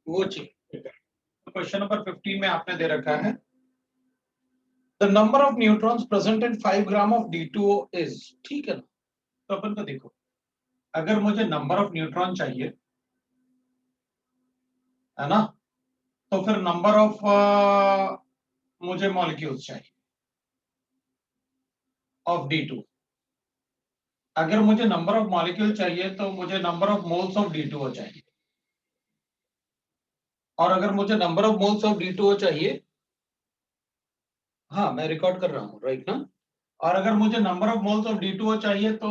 वो चाहिए। Question number 15 में आपने दे रखा है the number of neutrons present in 5 gram of D2O is, ठीक है ना। तो अपन को देखो, अगर मुझे नंबर ऑफ न्यूट्रॉन चाहिए है ना, तो फिर नंबर ऑफ मुझे मॉलिक्यूल्स चाहिए ऑफ D2। अगर मुझे नंबर ऑफ मॉलिक्यूल चाहिए तो मुझे number of moles of D2O चाहिए, और अगर मुझे number of moles of D2O चाहिए, हाँ मैं रिकॉर्ड कर रहा हूँ राइट ना, और अगर मुझे number of moles of D2O चाहिए तो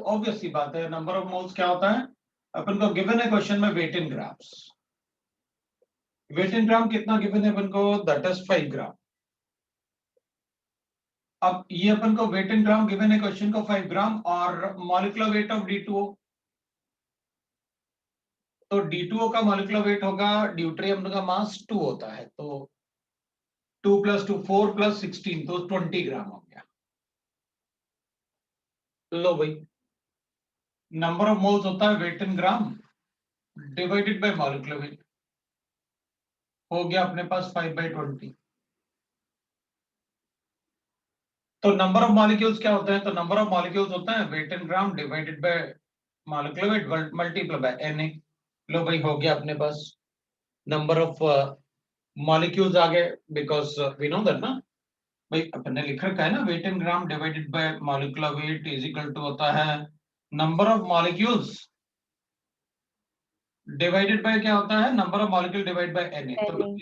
ऑब्वियस सी बात है, नंबर ऑफ मोल्स क्या होता है अपन को गिवन है क्वेश्चन में wait in grams. Wait in ग्राम कितना गिवन है अपन को, दैट इज 5 ग्राम। अब ये अपन को वेट इन ग्राम गिवन है क्वेश्चन को 5 ग्राम, और मॉलिक्यूलर वेट ऑफ D2O, तो D2O का मॉलिक्यूलर वेट होगा, ड्यूटेरियम का मास 2 होता है, तो 2 + 2 4 + 16 तो 20 ग्राम हो गया। लो भाई, नंबर ऑफ मोल्स होता है weight in gram divided by molecular weight, हो गया अपने पास 5/20। तो नंबर ऑफ मॉलिक्यूल्स क्या होते हैं, तो नंबर ऑफ मॉलिक्यूल्स होता है weight in gram divided by molecular weight multiply by Na। लो भाई हो गया अपने पास नंबर ऑफ मॉलिक्यूल्स आ गए, बिकॉज वी नो दैट ना भाई, अपन ने लिख रखा है ना weight in gram divided by molecular weight is equal to होता है number of molecules divided by क्या होता है, number of molecule divide by Na। तो Any.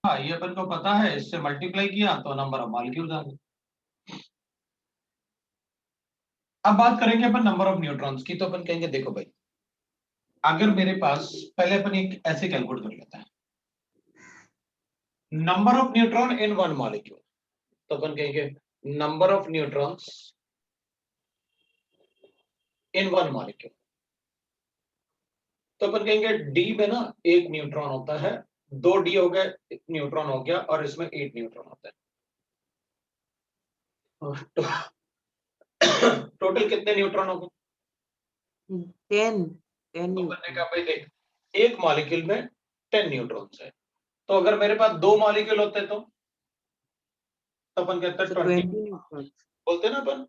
हाँ ये अपन को पता है, इससे मल्टीप्लाई किया तो नंबर ऑफ मॉलिक्यूल्स आ गए। अब बात करेंगे अपन नंबर ऑफ न्यूट्रॉन्स की, तो अपन कहेंगे देखो भाई, अगर मेरे पास, पहले अपन एक ऐसे कैलकुलेट कर लेते हैं number of neutron in one molecule, तो अपन कहेंगे number of neutrons in one molecule, तो अपन कहेंगे डी में ना एक न्यूट्रॉन होता है, 2 डी हो गए, न्यूट्रॉन हो गया, और इसमें 8 न्यूट्रॉन होता है। टोटल कितने न्यूट्रॉन हो गए, 10 तो you बनने का भाई देख, एक मॉलिक्यूल में 10 न्यूट्रॉन्स है, तो अगर मेरे पास 2 मॉलिक्यूल होते तो अपन कहते हैं so 20 20 neutrons. बोलते हैं ना अपन।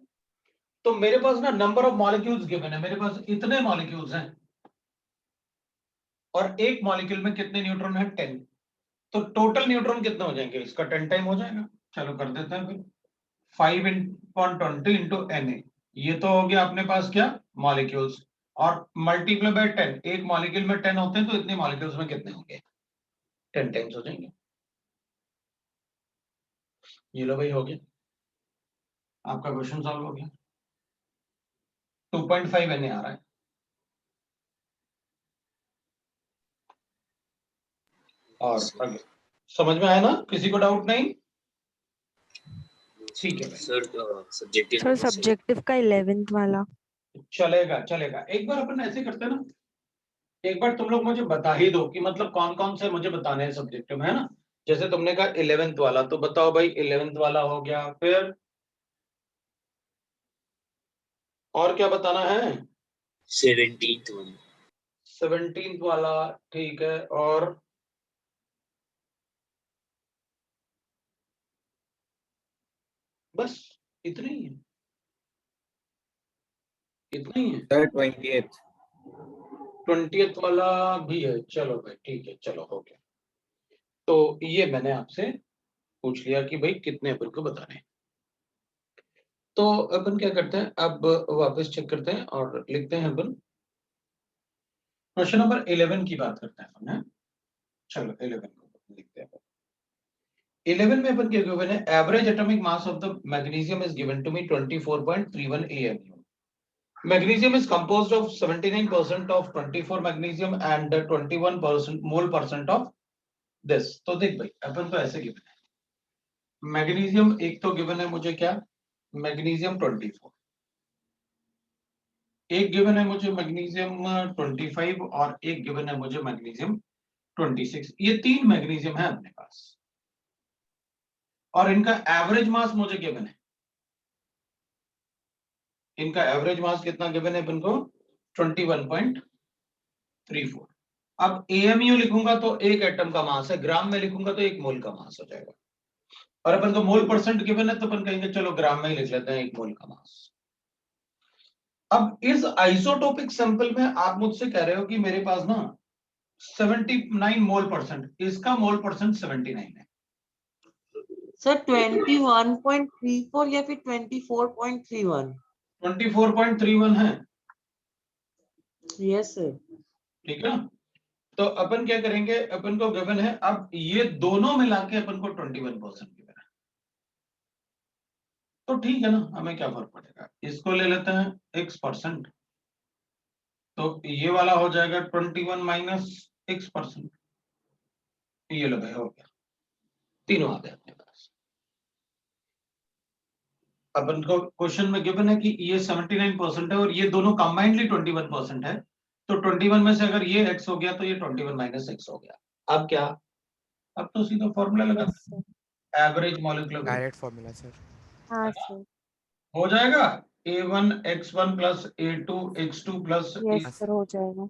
तो मेरे पास ना नंबर ऑफ मॉलिक्यूल्स गिवन है, मेरे पास इतने मॉलिक्यूल्स हैं, और एक मॉलिक्यूल में कितने न्यूट्रॉन है, 10, तो टोटल न्यूट्रॉन कितने हो जाएंगे, इसका 10 टाइम हो जाएगा। चलो कर देते हैं फिर, 5/20 × Na, ये तो हो गया अपने पास क्या, मॉलिक्यूल्स, और मल्टीप्लाई बाय 10, एक मॉलिक्यूल में 10 होते हैं, तो इतने मॉलिक्यूल्स में कितने होंगे, 10 टाइम्स हो जाएंगे। ये लो भाई हो गया, आपका क्वेश्चन सॉल्व हो गया। 2.5 Na आ रहा है, और आगे समझ में आया ना, किसी को डाउट नहीं, ठीक है भाई। सर सब्जेक्टिव सर सब्जेक्टिव का 11th वाला चलेगा चलेगा, एक बार अपन ऐसे करते हैं ना, एक बार तुम लोग मुझे बता ही दो कि मतलब कौन कौन से मुझे बताने हैं सब्जेक्ट में, है ना। जैसे तुमने कहा 11th वाला, तो बताओ भाई 11th वाला हो गया, फिर और क्या बताना है, 17th वन, 17th वाला, ठीक है, और बस इतना ही है, इतना ही है। सर 20th 20th वाला भी है, चलो भाई ठीक है, चलो हो गया। तो ये मैंने आपसे पूछ लिया कि भाई कितने अपन को बताने हैं। तो अपन क्या करते हैं, अब वापस चेक करते हैं और लिखते हैं अपन क्वेश्चन नंबर 11 की बात करते हैं अपन, है? चलो 11 को लिखते हैं। 11 में अपन क्या गिवन है, average atomic mass of the magnesium is given to me 24.31 AMU। Magnesium is composed of 79% of 24 magnesium and 21% mole percent of this। तो देख भाई अपन तो ऐसे गिवन है, मैग्नीशियम एक तो गिवन है मुझे क्या, मैग्नीशियम 24, एक गिवन है मुझे मैग्नीशियम 25, और एक गिवन है मुझे मैग्नीशियम 26। ये 3 मैग्नीशियम है अपने पास, और इनका एवरेज मास मुझे गिवन है, इनका एवरेज मास कितना गिवन है अपन को, 21.34। अब AMU लिखूंगा तो एक एटम का मास है, ग्राम में लिखूंगा तो एक मोल का मास हो जाएगा, और अपन को मोल परसेंट गिवन है तो अपन कहेंगे चलो ग्राम में ही लिख लेते हैं एक मोल का मास। अब इस आइसोटोपिक सैंपल में आप मुझसे कह रहे हो कि मेरे पास ना 79 मोल परसेंट, इसका मोल परसेंट 79 है। सर 21.34 या फिर 24.31? 24.31 है, यस सर। ठीक है ना। तो अपन क्या करेंगे, अपन को गिवन है, अब ये दोनों मिला के अपन को 21% गिवन है, तो ठीक है ना, हमें क्या फर्क पड़ेगा, इसको ले लेते हैं x%, तो ये वाला हो जाएगा 21 माइनस x%, ये लो भाई हो गया, तीनों आ गए अपने पास। अपन को क्वेश्चन में गिवन है कि ये 79% है और ये दोनों कंबाइंडली 21% है, तो 21 में से अगर ये x हो गया तो ये 21 माइनस x हो गया। अब क्या, अब तो सीधा फॉर्मूला लगा average molecular weight, direct formula sir. हाँ सर, हो जाएगा A1 x1 plus A2 x2 plus yes sir हो जाएगा।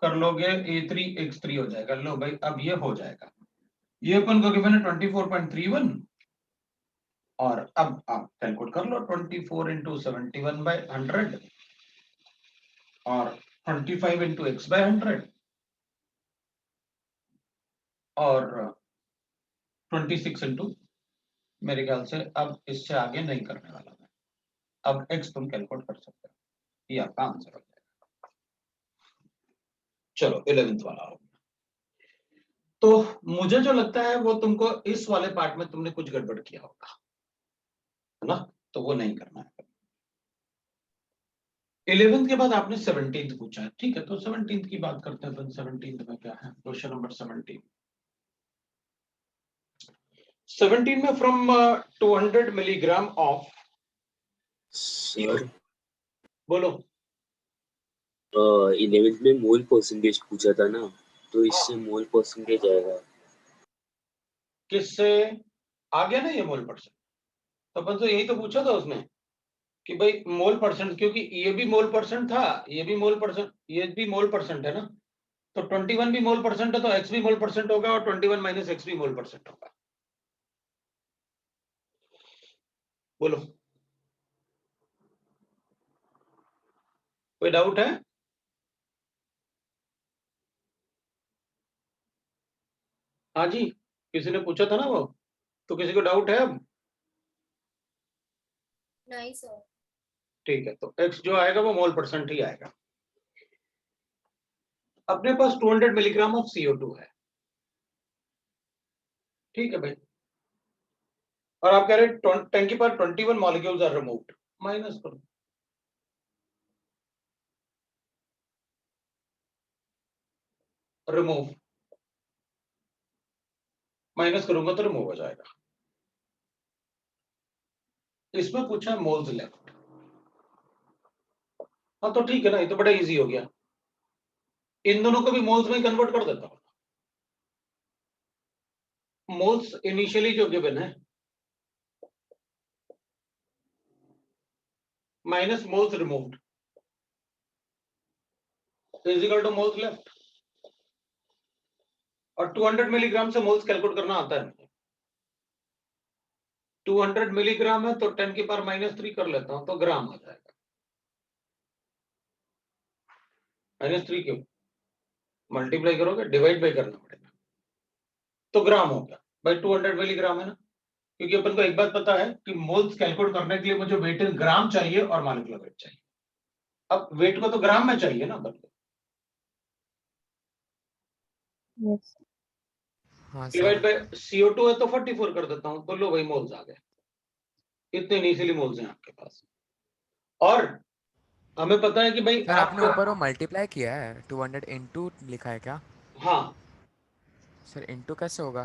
कर लोगे A3 x3 हो जाएगा। लो भाई अब ये हो जाएगा, ये अपन को गिवन है 24.31, और अब आप कैलकुलेट कर लो 24 इंटू 71/100 और 25 इंटू x/100 और 26 इंटू, मेरे ख्याल से अब इससे आगे नहीं करने वाला मैं, अब x तुम कैलकुलेट कर सकते हो, ये आपका आंसर हो जाएगा। चलो 11th वाला हो गया। तो मुझे जो लगता है वो तुमको इस वाले पार्ट में तुमने कुछ गड़बड़ किया होगा, है ना, तो वो नहीं करना है। 11th के बाद आपने 17th पूछा है, ठीक है, तो 17th की बात करते हैं अपन। 17th में क्या है, क्वेश्चन नंबर 17 में फ्रॉम 200 मिलीग्राम ऑफ, सर बोलो 11th में मोल परसेंटेज पूछा था ना, तो इससे मोल परसेंटेज आएगा। किससे आ गया ना ये मोल परसेंट, तो अपन से यही तो पूछा था उसने कि भाई मोल परसेंट, क्योंकि ये भी मोल परसेंट था, ये भी मोल परसेंट, ये भी मोल परसेंट है ना, तो 21 भी मोल परसेंट है तो x भी मोल परसेंट होगा और 21 माइनस x भी मोल परसेंट होगा। बोलो कोई डाउट है? हाँ जी, किसी ने पूछा था ना वो, तो किसी को डाउट है अब? नहीं सर। ठीक है, तो x जो आएगा वो मोल परसेंट ही आएगा। अपने पास 200 मिलीग्राम ऑफ CO2 है, ठीक है भाई, और आप कह रहे हैं टैंक के पास 21 मॉलिक्यूल्स आर रिमूव्ड, माइनस करो, रिमूव, माइनस करूंगा तो रिमूव हो जाएगा। इसमें पूछा है मोल्स लेफ्ट, हाँ तो ठीक है ना, ये तो बड़ा इजी हो गया, इन दोनों को भी मोल्स में कन्वर्ट कर देता हूं। मोल्स इनिशियली जो गिवन है minus moles removed is equal two moles left, और 200 मिलीग्राम से मोल्स कैलकुलेट करना आता है मुझे। 200 मिलीग्राम है तो 10 की पावर -3 कर लेता हूं तो ग्राम आ जाएगा। -3 क्यों, मल्टीप्लाई करोगे, डिवाइड बाई करना पड़ेगा, तो ग्राम हो गया भाई, 200 मिलीग्राम है ना, क्योंकि अपन को एक बात पता है कि मोल्स कैलकुलेट करने के लिए मुझे वेट इन ग्राम चाहिए और मॉलिक्यूलर वेट चाहिए। अब वेट को तो ग्राम में चाहिए ना अपन को, यस हाँ डिवाइड सर। बाय CO2 है तो 44 कर देता हूं, तो लो भाई मोल्स आ गए, इतने इनिशियली मोल्स हैं आपके पास। और हमें पता है कि भाई सर आपने आपका, ऊपर वो मल्टीप्लाई किया है, 200 इंटू लिखा है क्या? हाँ सर इंटू कैसे होगा?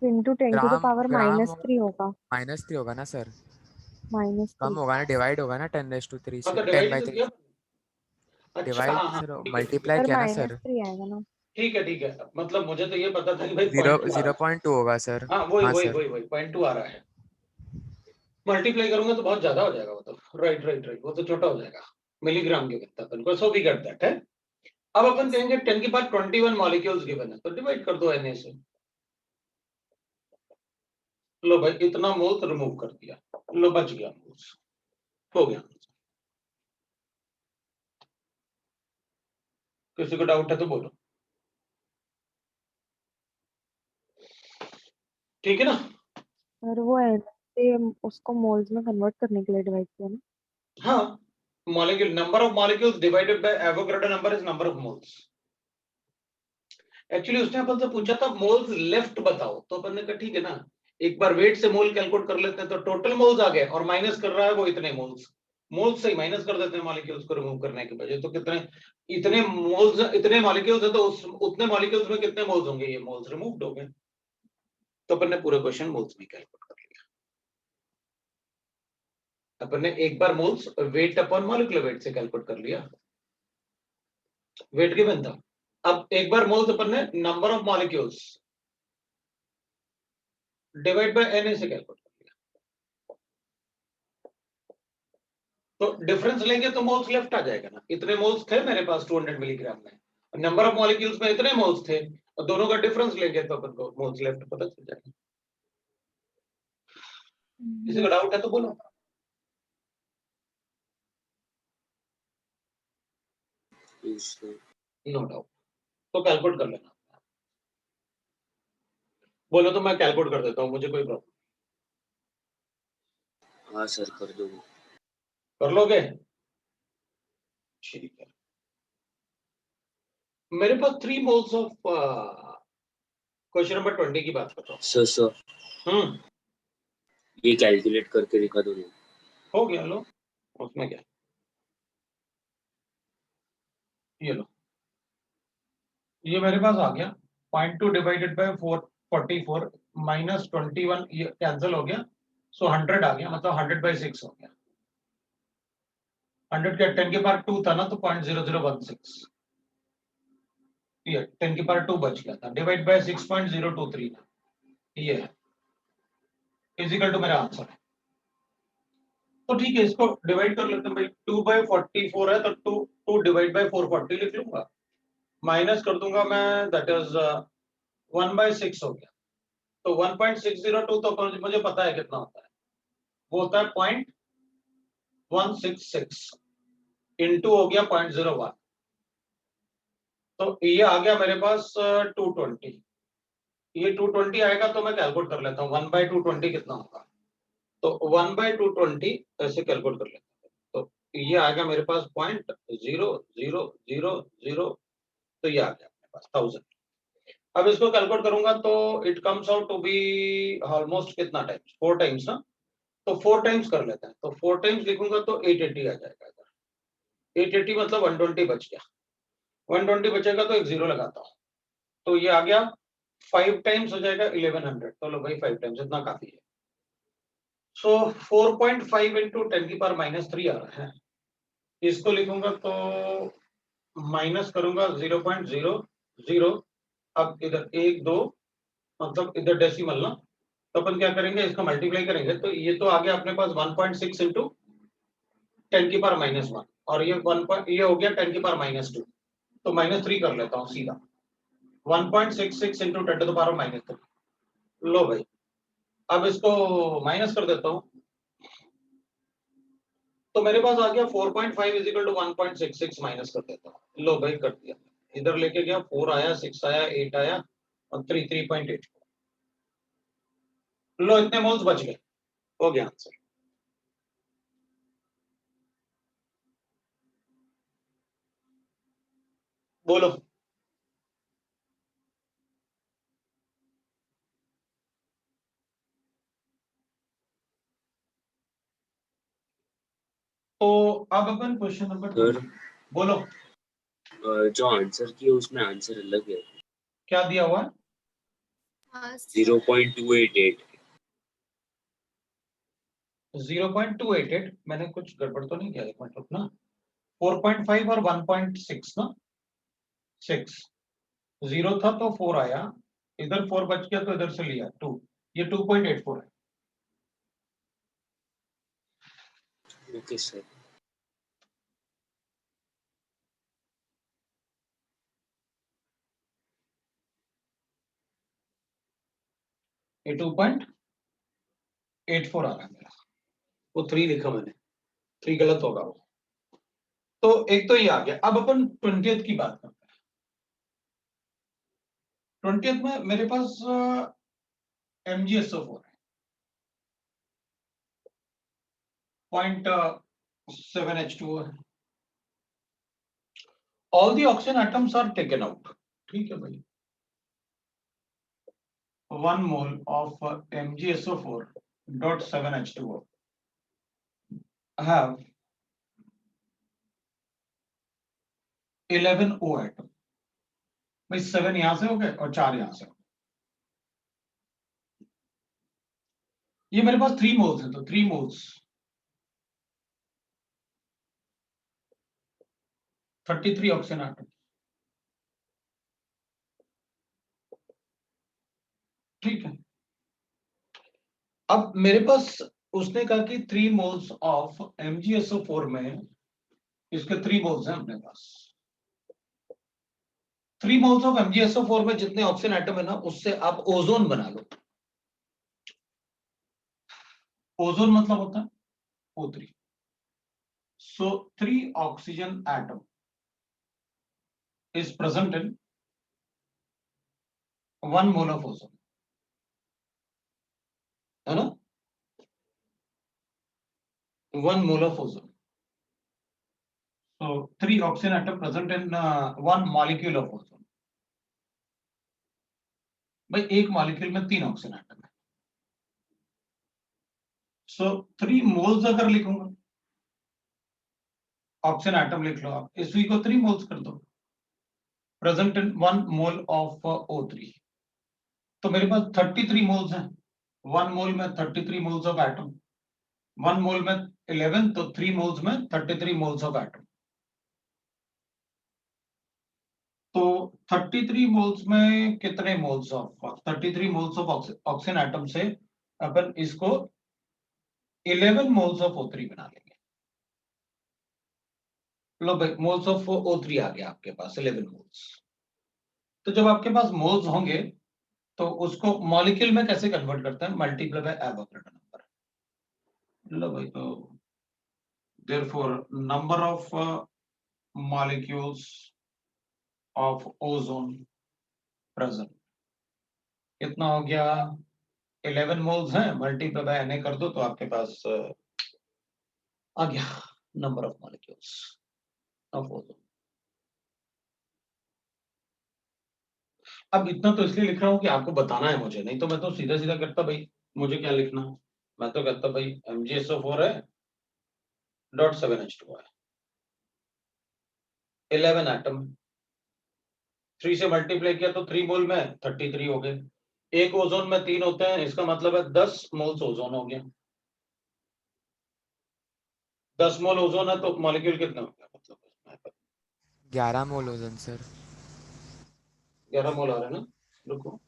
Into 10 to the gram power gram -3 होगा, -3 होगा ना सर? -3। कम होगा ना, डिवाइड होगा ना 10⁻³ हाँ से, तो 10 डिवाइड ही बाई तो 3 किया। से। अच्छा डिवाइड हाँ हाँ सर, ठीक है ठीक है मल्टीप्लाई पर किया ना सर। -3 आएगा ना। ठीक है, मतलब मुझे तो ये पता था कि भाई 0.2 आ रहा है। 0.2 होगा सर। हाँ वही हाँ वही सर। वही वही 0.2 आ रहा है, मल्टीप्लाई करूंगा तो बहुत ज्यादा हो जाएगा वो तो, राइट राइट राइट, वो तो छोटा हो जाएगा, मिलीग्राम के कितना अपन को, सो वी गेट दैट है। अब अपन कहेंगे 10 की पावर 21 मॉलिक्यूल्स गिवन है, तो डिवाइड कर दो Na से। लो भाई इतना मोल्स रिमूव कर दिया, लो बच गया मोल्स, हो गया। किसी को डाउट है तो बोलो, ठीक है ना? और वो है से उसको मोल्स में कन्वर्ट करने के लिए डिवाइड किया ना। हाँ, molecule number of molecules divided bye Avogadro number is number of moles. Actually उसने अपन से पूछा था मोल्स लेफ्ट बताओ, तो अपन ने कहा ठीक है ना, एक बार वेट से मोल कैलकुलेट कर लेते हैं, तो टोटल मोल्स आ गए और माइनस कर रहा है वो इतने मोल्स, मोल्स से ही माइनस कर देते हैं मॉलिक्यूल्स को रिमूव करने के बजाय। तो कितने, इतने मोल्स, इतने मॉलिक्यूल्स है तो उतने मॉलिक्यूल्स में कितने मोल्स होंगे, ये मोल्स रिमूव्ड हो गए। तो अपन ने पूरे क्वेश्चन मोल्स में कैलकुलेट कर लिया। अपन ने एक बार moles weight upon molecular weight से कैलकुलेट कर लिया, वेट गिवन था। अब एक बार मोल्स अपन ने number of molecules divide by Na से कैलकुलेट कर लिया। तो डिफरेंस लेंगे तो मोल्स लेफ्ट आ जाएगा ना, इतने मोल्स थे मेरे पास 200 मिलीग्राम में, नंबर ऑफ मॉलिक्यूल्स में इतने मोल्स थे, और दोनों का डिफरेंस लेंगे तो अपन को मोल्स लेफ्ट पता चल जाएगा। किसी को डाउट है तो बोलो। नो डाउट, तो कैलकुलेट कर लेना। बोलो तो मैं कैलकुलेट कर देता हूँ, मुझे कोई प्रॉब्लम। हाँ सर कर दो। कर लोगे? ठीक है। मेरे पास 3 मोल्स ऑफ क्वेश्चन नंबर 20 की बात कर रहा सर हूँ। ये कैलकुलेट करके दिखा दो ना। हो गया, लो उसमें क्या, ये लो, ये मेरे पास आ गया 0.2 डिवाइडेड बाय 444 माइनस 21, ये कैंसिल हो गया, सो 100 आ गया, मतलब 100/6 हो गया। 100 के 10 की पावर 2 था ना, तो 0.0016, ये 10 की पावर 2 बच गया था, डिवाइड बाय 6.023 था, ये है इजिकल टू मेरा आंसर है। तो ठीक है, इसको डिवाइड कर लेते हैं भाई, 2/44 है तो 2 डिवाइड बाय 440 लिख लूंगा, माइनस कर दूंगा मैं, दैट इज 1/6 हो गया। तो 1.602 तो मुझे पता है कितना होता है, वो होता है 0.166 इंटू हो गया 0.01, तो ये आ गया मेरे पास 220। ये 220 आएगा तो मैं कैलकुलेट कर लेता हूँ 1/220 कितना होगा, तो 1/220 ऐसे कैलकुलेट कर लेता हूँ, तो ये आ गया मेरे पास 0.0000, तो ये आ गया मेरे पास 1000। अब इसको कैलकुलेट करूंगा तो it comes out to be almost कितना टाइम्स, 4 टाइम्स ना, तो 4 टाइम्स कर लेते हैं, तो 4 टाइम्स लिखूंगा तो 880 आ जाएगा इधर, 880 मतलब 120 बच गया, 120 बचेगा तो एक जीरो लगाता हूँ, तो ये आ गया 5 टाइम्स हो जाएगा 1100, तो लो भाई 5 टाइम्स इतना काफी है। सो 4.5 इंटू 10 की पावर -3 आ रहा है, इसको लिखूंगा तो माइनस करूंगा 0.00, अब इधर 1 2 मतलब इधर डेसिमल ना, तो अपन क्या करेंगे, इसका मल्टीप्लाई करेंगे, तो ये तो आ गया अपने पास 1.6 इंटू 10 की पावर -1, और ये 1 ये हो गया 10 की पावर -2, तो -3 कर लेता हूँ सीधा, 1.66 इंटू 10 टू द पावर -3। लो भाई अब इसको माइनस कर देता हूँ, तो मेरे पास आ गया 4.5 इज इक्वल टू 1.66, माइनस कर देता हूँ, लो भाई कर दिया, इधर लेके गया 4 आया, 6 आया, 8 आया और 3.8, लो इतने मोल्स बच गए, हो गया आंसर। बोलो। तो अब अपन क्वेश्चन नंबर सर बोलो, जो आंसर किया उसमें आंसर अलग है, क्या दिया हुआ है? 0.288। 0.288, मैंने कुछ गड़बड़ तो नहीं किया, एक मिनट रुकना, 4.5 और 1.6 ना, 6 0 था तो 4 आया, इधर 4 बच गया तो इधर से लिया 2, ये 2.84 है। Okay sir. ये 2.84 आ रहा है मेरा, वो 3 लिखा मैंने, 3 गलत होगा वो। तो एक तो ये आ गया। अब अपन 20th की बात करते हैं। 20th में मेरे पास MgSO4 है 0.7H2O है। All the oxygen atoms are taken out, ठीक है भाई। 1 mole of MgSO4.7H2O have 11 O atom। भाई 7 यहां से हो गए और 4 यहां से हो गए। ये मेरे पास 3 मोल्स है, तो 3 मोल्स 33 ऑक्सीजन एटम, ठीक है। अब मेरे पास उसने कहा कि 3 मोल्स ऑफ MgSO4 में, इसके 3 मोल्स हैं अपने पास। 3 मोल्स ऑफ MgSO4 में जितने ऑक्सीजन एटम है ना, उससे आप ओजोन बना लो। ओजोन मतलब होता है O3। So 3 oxygen atom is present in 1 mole of ozone, है ना? 1 mole of ozone. So 3 oxygen atom present in 1 molecule of ozone. भाई एक मॉलिक्यूल में 3 ऑक्सीजन एटम है। So 3 मोल्स अगर लिखूंगा, ऑक्सीजन एटम लिख लो आप, इसी को 3 मोल्स कर दो, present in 1 mole of O3। तो मेरे पास 33 मोल्स हैं। 1 मोल में 33 मोल्स ऑफ एटम, 1 मोल में 11, तो 3 मोल्स में 33 मोल्स ऑफ एटम। तो 33 मोल्स में कितने moles of 33 moles of oxygen atom से अपन इसको 11 मोल्स ऑफ O3 बना लेंगे। लो भाई, मोल्स ऑफ O3 आ गया आपके पास 11 मोल्स। तो जब आपके पास मोल्स होंगे तो उसको मॉलिक्यूल में कैसे कन्वर्ट करते हैं? Multiply by Avogadro number. लो भाई, तो therefore number of molecules of ozone present कितना हो गया? 11 मोल्स हैं, मल्टीप्लाई बाय Na कर दो तो आपके पास आ गया number of molecules of ozone. अब इतना तो इसलिए लिख रहा हूं कि आपको बताना है मुझे, नहीं तो मैं तो सीधा सीधा करता भाई, मुझे क्या लिखना, मैं तो कहता भाई MgSO4 है .7H2 है, 11 एटम, 3 से मल्टीप्लाई किया तो 3 मोल में 33 हो गए। एक ओजोन में 3 होते हैं, इसका मतलब है 10 मोल्स ओजोन हो गया। 10 मोल ओजोन है तो मॉलिक्यूल कितने हो गया? मतलब 11 मोल ओजन सर। 11 मोल आ रहे हैं ना, रुको,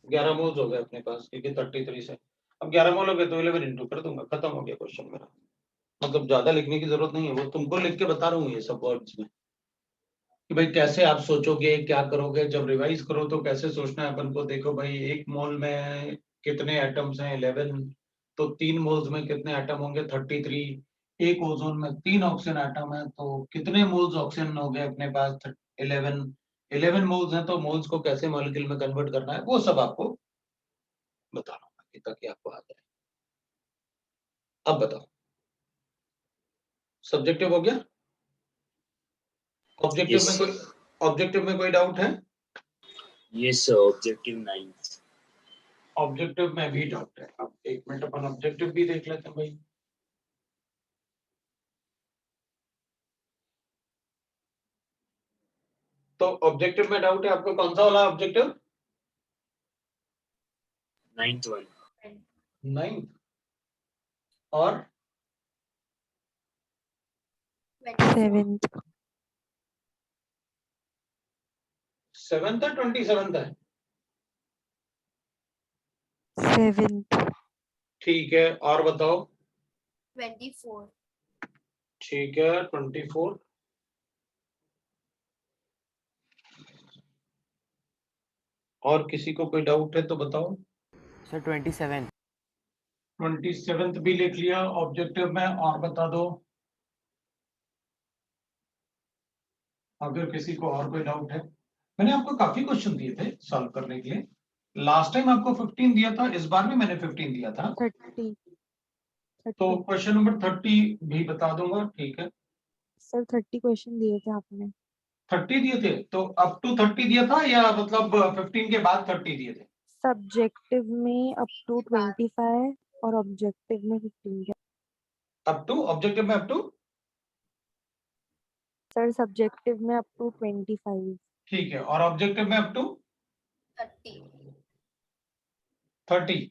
11 मोल्स हो गए अपने पास, क्योंकि 33 से अब 11 मोल हो गए तो 11 इंटू कर दूंगा, खत्म हो गया क्वेश्चन मेरा। मतलब ज्यादा लिखने की जरूरत नहीं है, वो तुमको लिख के बता रहा हूँ ये सब वर्ड्स में कि भाई कैसे आप सोचोगे, क्या करोगे, जब रिवाइज करो तो कैसे सोचना है अपन को। देखो भाई, एक मोल में कितने एटम्स हैं? 11। तो 3 मोल्स में कितने एटम होंगे? 33। एक ओजोन में 3 ऑक्सीजन एटम है, तो कितने मोल्स ऑक्सीजन हो गए अपने पास? 11। 11 मोल्स हैं, तो मोल्स को कैसे मॉलिक्यूल में कन्वर्ट करना है वो सब आपको बताना होगा ताकि आपको आ जाए। अब बताओ, सब्जेक्टिव हो गया? ऑब्जेक्टिव में Yes, कोई ऑब्जेक्टिव में कोई डाउट है? yes, sir. Objective 9th. Objective में भी डाउट है। अब एक मिनट, अपन ऑब्जेक्टिव भी देख लेते हैं भाई। तो ऑब्जेक्टिव में डाउट है आपको, कौन सा वाला ऑब्जेक्टिव? 9th one. 9 और 7th 7th है, 27th है? 7th ठीक है, और बताओ। 24 ठीक है, 24। और किसी को कोई डाउट है तो बताओ। सर 27। 27th भी लिख लिया ऑब्जेक्टिव में। और बता दो अगर किसी को और कोई डाउट है। मैंने आपको काफी क्वेश्चन दिए थे सॉल्व करने के लिए। लास्ट टाइम आपको 15 दिया था, इस बार भी मैंने 15 दिया था। 30 तो 30 क्वेश्चन नंबर 30 भी बता दूंगा, ठीक है। सर 30 क्वेश्चन दिए थे आपने। 30 दिए थे तो अप टू 30 दिया था या मतलब 15 के बाद 30 दिए थे? सब्जेक्टिव में अप टू 25 और ऑब्जेक्टिव में 15 के। अप टू ऑब्जेक्टिव में अप टू, सर सब्जेक्टिव में अप टू 25। ठीक है, और ऑब्जेक्टिव में अप टू 30. 30।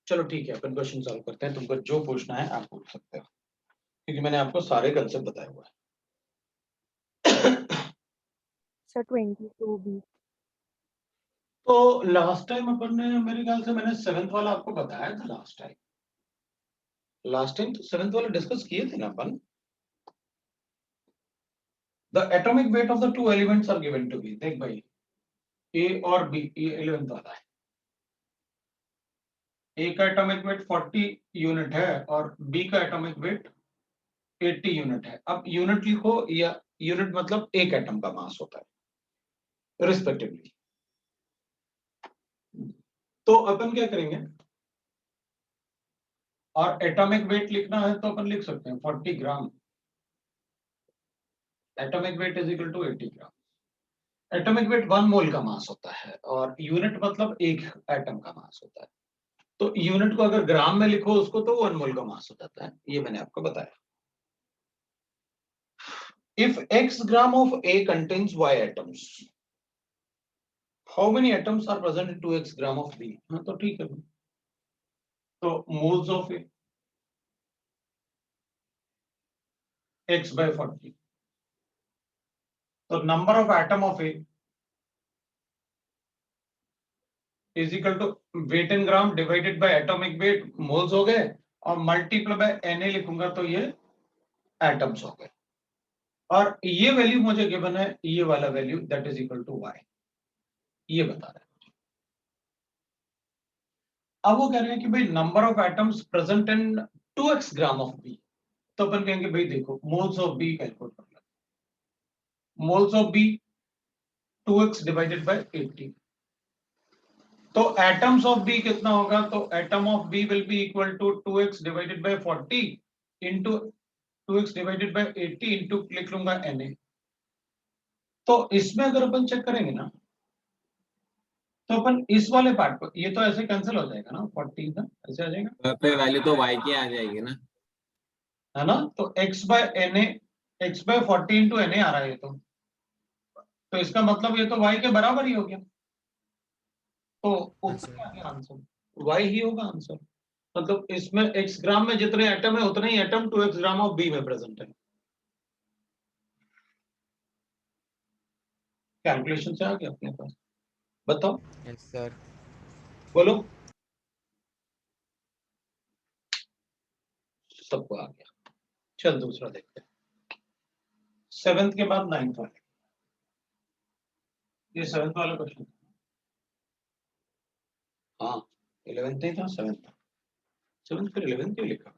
चलो ठीक है, अपन क्वेश्चन सॉल्व करते हैं। तुमको जो पूछना है आप पूछ सकते हो, क्योंकि मैंने आपको सारे कंसेप्ट बताए हुए हैं। सर 22 भी। तो लास्ट टाइम अपन ने, मेरे ख्याल से मैंने 7th वाला आपको बताया था लास्ट टाइम। लास्ट टाइम तो 7th वाला डिस्कस किए थे ना अपन। The atomic weight of the two elements are given to be. देख भाई, ए और बी, ये 11th वाला है। ए का एटॉमिक वेट 40 यूनिट है और बी का एटॉमिक वेट 80 यूनिट है। अब यूनिट लिखो, या यूनिट मतलब एक एटम का मास होता है रिस्पेक्टिवली। तो अपन क्या करेंगे, और एटॉमिक वेट लिखना है तो अपन लिख सकते हैं 40 gram. Atomic weight is equal to 80 gram. Atomic weight 1 mole का मास होता है और यूनिट मतलब एक एटम का मास होता है। तो यूनिट को अगर ग्राम में लिखो उसको, तो 1 मोल का मास हो जाता है। ये मैंने आपको बताया। If x gram of A contains y atoms, how many atoms are present in 2x gram of B? हाँ तो ठीक है। तो moles of A x by 40, तो number of atom of A is equal to weight in gram divided by atomic weight, moles हो गए, और multiply by Na लिखूंगा तो ये एटम्स हो गए। और ये वैल्यू मुझे गिवन है, ये वाला value that is equal to y, ये बता रहा है। अब वो कह रहे हैं कि भाई number of atoms present in 2x gram of B। तो अपन कहेंगे भाई देखो, मोल्स ऑफ B कैलकुलेट कर लो। Moles of B 2x divided by 80। तो एटम्स ऑफ B कितना होगा, तो atom of B will be equal to 2x divided by 40 into 2x divided by 80 into लिख लूंगा Na। तो इसमें अगर अपन चेक करेंगे ना, तो अपन इस वाले पार्ट को, ये तो ऐसे कैंसिल हो जाएगा ना, 40 का ऐसे आ जाएगा, फिर वैल्यू तो y की आ जाएगी ना। है ना। तो x by Na, x by 40 into Na आ रहा है ये तो इसका मतलब ये तो y के बराबर ही हो गया। तो हाँ ऊपर सर। क्या गया आंसर, y ही होगा आंसर। मतलब इसमें x ग्राम में जितने एटम है उतने ही atom 2x gram of B में प्रेजेंट है। कैलकुलेशन से आ गया अपने पास। बताओ, यस सर। बोलो, सबको आ गया। चल दूसरा देखते हैं। 7th के बाद 9th वाले, ये 7th वाला क्वेश्चन। हाँ 11th नहीं था, 7th था। 7th फिर 11th क्यों लिखा है?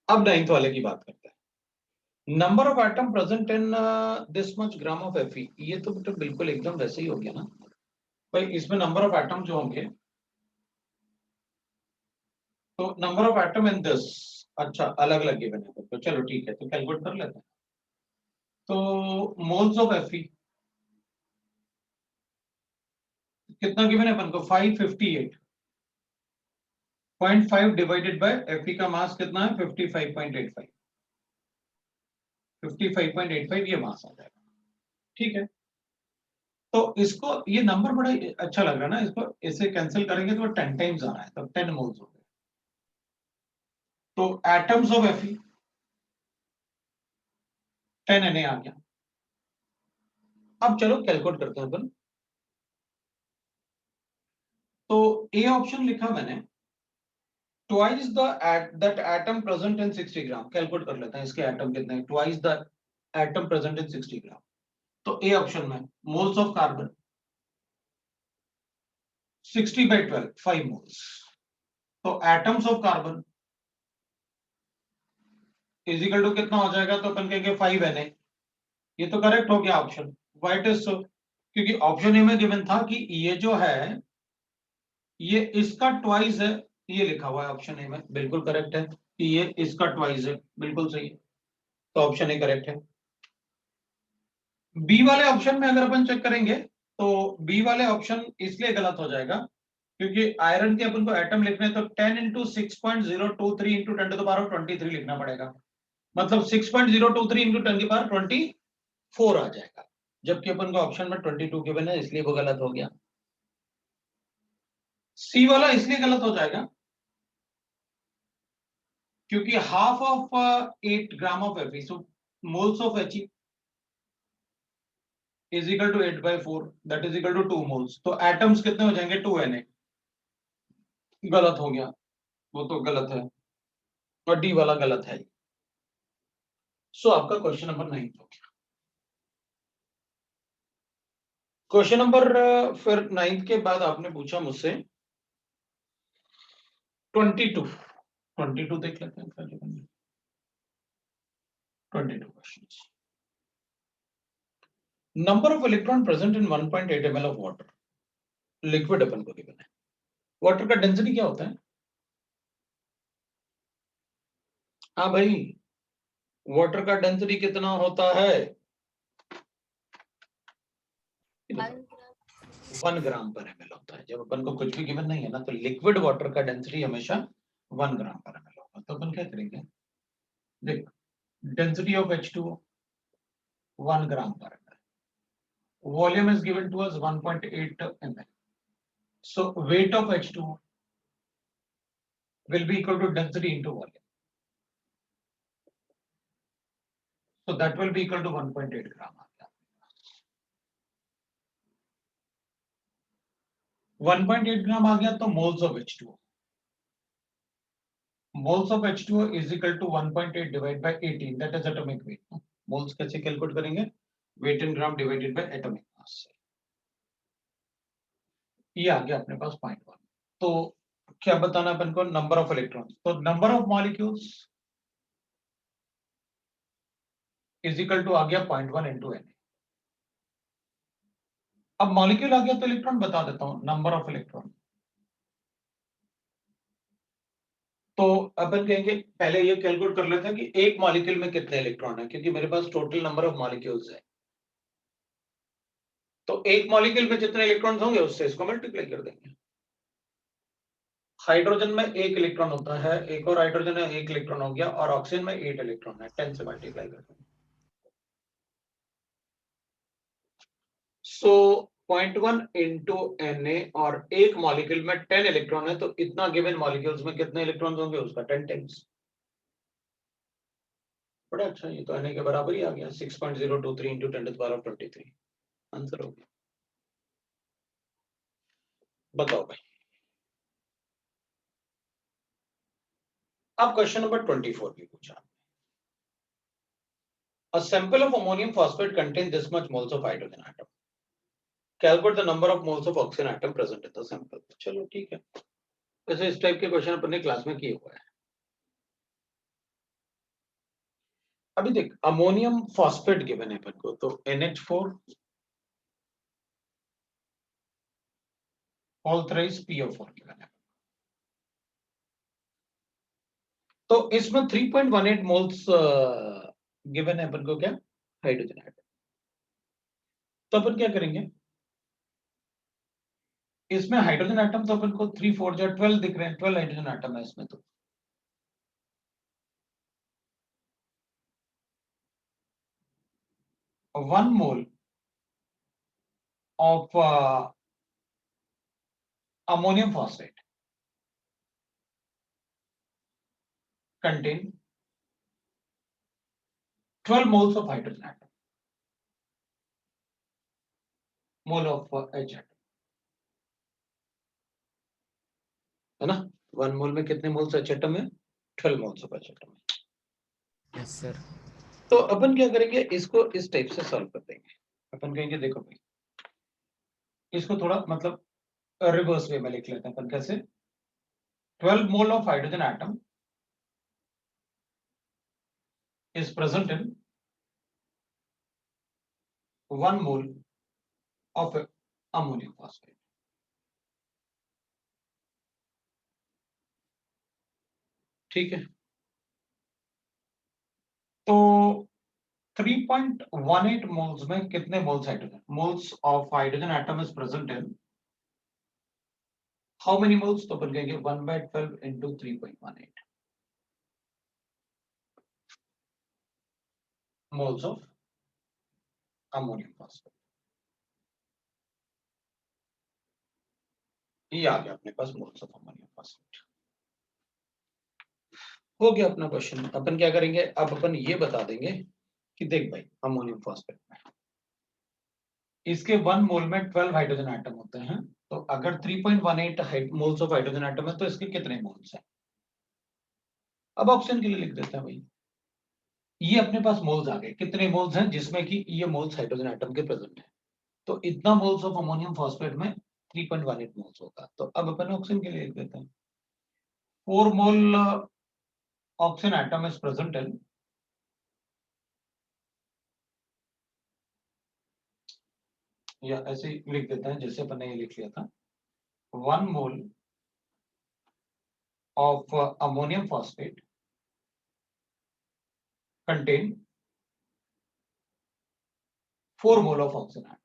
अब 9th वाले की बात करते हैं। Number of atom present in this much gram of Fe। ये तो बेटा बिल्कुल एकदम वैसे ही हो गया ना भाई। इसमें नंबर ऑफ एटम जो होंगे, तो number of atom in this, अच्छा अलग अलग गिवन है तो चलो ठीक है, तो कैलकुलेट कर लेते हैं। तो मोल्स ऑफ Fe कितना गिवन है अपन को, 558.5 डिवाइडेड बाय Fe का मास कितना है, 55.85। 55.85 ये मास आ जाएगा, ठीक है। तो इसको, ये नंबर बड़ा अच्छा लग रहा है ना, इसको इसे कैंसिल करेंगे तो 10 टाइम्स आ रहा है, तो 10 मोल्स हो गए। तो एटम्स ऑफ Fe 10 Na आ गया। अब चलो कैलकुलेट करते हैं अपन। तो ए ऑप्शन लिखा मैंने, twice the that atom present in 60 gram. Calculate कर लेते हैं इसके एटम कितने हैं, twice the atom present in 60 gram. तो ए ऑप्शन में moles of carbon 60 by 12 5 moles. तो atoms of carbon is equal to कितना हो जाएगा, तो अपन कहेंगे 5Na। ये तो करेक्ट हो गया option. Why it is so, क्योंकि ऑप्शन ए में गिवन था कि ये जो है ये इसका ट्वाइस है, ये लिखा हुआ है ऑप्शन ए में, बिल्कुल करेक्ट है कि ये इसका ट्वाइस है, बिल्कुल सही है, तो ऑप्शन ए करेक्ट है। बी वाले ऑप्शन में अगर अपन चेक करेंगे तो बी वाले ऑप्शन इसलिए गलत हो जाएगा क्योंकि आयरन के अपन को एटम लिखने तो 10 into 6.023 into 10 to the power 23 लिखना पड़ेगा, मतलब 6.023 इंटू 10 की पावर 24 आ जाएगा, जबकि अपन को ऑप्शन में 22 गिवन है, इसलिए वो गलत हो गया। सी वाला इसलिए गलत हो जाएगा क्योंकि half of 8 gram of Fe, so moles of He is equal to 8 by 4, that is equal to 2 moles, तो एटम्स कितने हो जाएंगे 2Na, गलत हो गया, वो तो गलत है, और डी वाला गलत है। सो आपका क्वेश्चन नंबर 9 हो गया। क्वेश्चन नंबर फिर 9 के बाद आपने पूछा मुझसे 22 देख लेते हैं फिर 22 questions. Number of electron present in 1.8 ml of water, liquid अपन को गिवन है। वाटर का डेंसिटी क्या होता है? हाँ भाई, वाटर का डेंसिटी कितना होता है? 1 ग्राम पर ml होता है। जब अपन को कुछ भी गिवन नहीं है ना, तो लिक्विड वाटर का डेंसिटी हमेशा 1 ग्राम पर ml होगा। तो अपन क्या करेंगे, देख, डेंसिटी ऑफ H2O 1 ग्राम पर ml, volume is given to us 1.8 ml, so weight of H2O will be equal to density into volume, so that will be equal to 1.8 gram आ गया। 1.8 ग्राम आ गया, तो moles of H2O, moles of H2O is equal to 1.8 divided by 18, that is atomic weight। मोल्स कैसे calculate करेंगे, weight in gram divided by atomic mass. ये आ गया अपने पास पॉइंट 1। तो क्या बताना अपन को, नंबर ऑफ इलेक्ट्रॉन्स, तो number of molecules is equal to आ गया 0.1 इंटू Na। अब मॉलिक्यूल आ गया तो इलेक्ट्रॉन बता देता हूं, नंबर ऑफ इलेक्ट्रॉन। तो अपन कहेंगे पहले ये कैलकुलेट कर लेते हैं कि एक मॉलिक्यूल में कितने इलेक्ट्रॉन है, क्योंकि मेरे पास टोटल नंबर ऑफ मॉलिक्यूल्स है, तो एक मॉलिक्यूल में जितने इलेक्ट्रॉन्स होंगे उससे इसको मल्टीप्लाई कर देंगे। हाइड्रोजन में 1 इलेक्ट्रॉन होता है, एक और हाइड्रोजन में 1 इलेक्ट्रॉन हो गया, और ऑक्सीजन में 8 इलेक्ट्रॉन है, 10 से मल्टीप्लाई कर देंगे। सो 0.1 इंटू Na, और एक मॉलिक्यूल में 10 इलेक्ट्रॉन है, तो इतना गिवन मॉलिक्यूल्स में कितने इलेक्ट्रॉन्स होंगे उसका 10 टाइम्स। बड़ा अच्छा, ये तो Na के बराबर ही आ गया, 6.023 into 10 to the power 23 answer हो गया। बताओ भाई, अब क्वेश्चन नंबर 24 भी पूछा। A sample of ammonium phosphate contains this much moles of hydrogen atom. Calculate the number of moles of oxygen atom present in the sample. चलो ठीक है, वैसे इस टाइप के क्वेश्चन अपन ने क्लास में किए हुआ है। अभी देख, अमोनियम फॉस्फेट गिवन है अपन को, तो NH4 whole thrice PO4 given है, तो इसमें 3.18 मोल्स गिवन है अपन को, क्या, हाइड्रोजन एटम। तो अपन क्या करेंगे, इसमें हाइड्रोजन एटम तो अपन को 3 4 जो 12 दिख रहे हैं, 12 हाइड्रोजन एटम है इसमें। तो 1 mole of ammonium phosphate contain 12 moles of hydrogen atom, mole of H atom, है ना। 1 मोल में कितने मोल्स H atom है, 12 मोल्स ऑफ H atom है। Yes sir. तो अपन क्या करेंगे, इसको इस टाइप से सॉल्व कर देंगे। अपन कहेंगे देखो भाई, इसको थोड़ा मतलब रिवर्स वे में लिख लेते हैं अपन कैसे 12 mole of hydrogen atom is present in 1 mole of ammonium phosphate. ठीक है, तो 3.18 मोल्स में कितने moles hydrogen, moles of hydrogen atom is present in how many moles, तो अपन कहेंगे 1/12 into 3.18 moles of ammonium phosphate. ये आ गया अपने पास मोल्स ऑफ अमोनियम फॉस्फेट। हो गया अपना क्वेश्चन। अपन क्या करेंगे, अब अपन ये बता देंगे कि देख भाई अमोनियम फॉस्फेट में इसके 1 मोल में 12 हाइड्रोजन एटम होते हैं, तो अगर 3.18 मोल्स ऑफ हाइड्रोजन एटम है तो इसके कितने मोल्स हैं। अब ऑप्शन के लिए लिख देते हैं भाई, ये अपने पास मोल्स आ गए, कितने मोल्स हैं जिसमें कि ये मोल्स हाइड्रोजन एटम के प्रेजेंट है, तो इतना मोल्स ऑफ अमोनियम फॉस्फेट में 3.18 मोल्स होगा। तो अब अपन ऑप्शन के लिए लिख देते हैं 4 मोल oxygen atom is present in या ऐसे ही लिख देते हैं जैसे अपन ने ये लिख लिया था 1 mole of ammonium phosphate contain 4 mole of oxygen atom.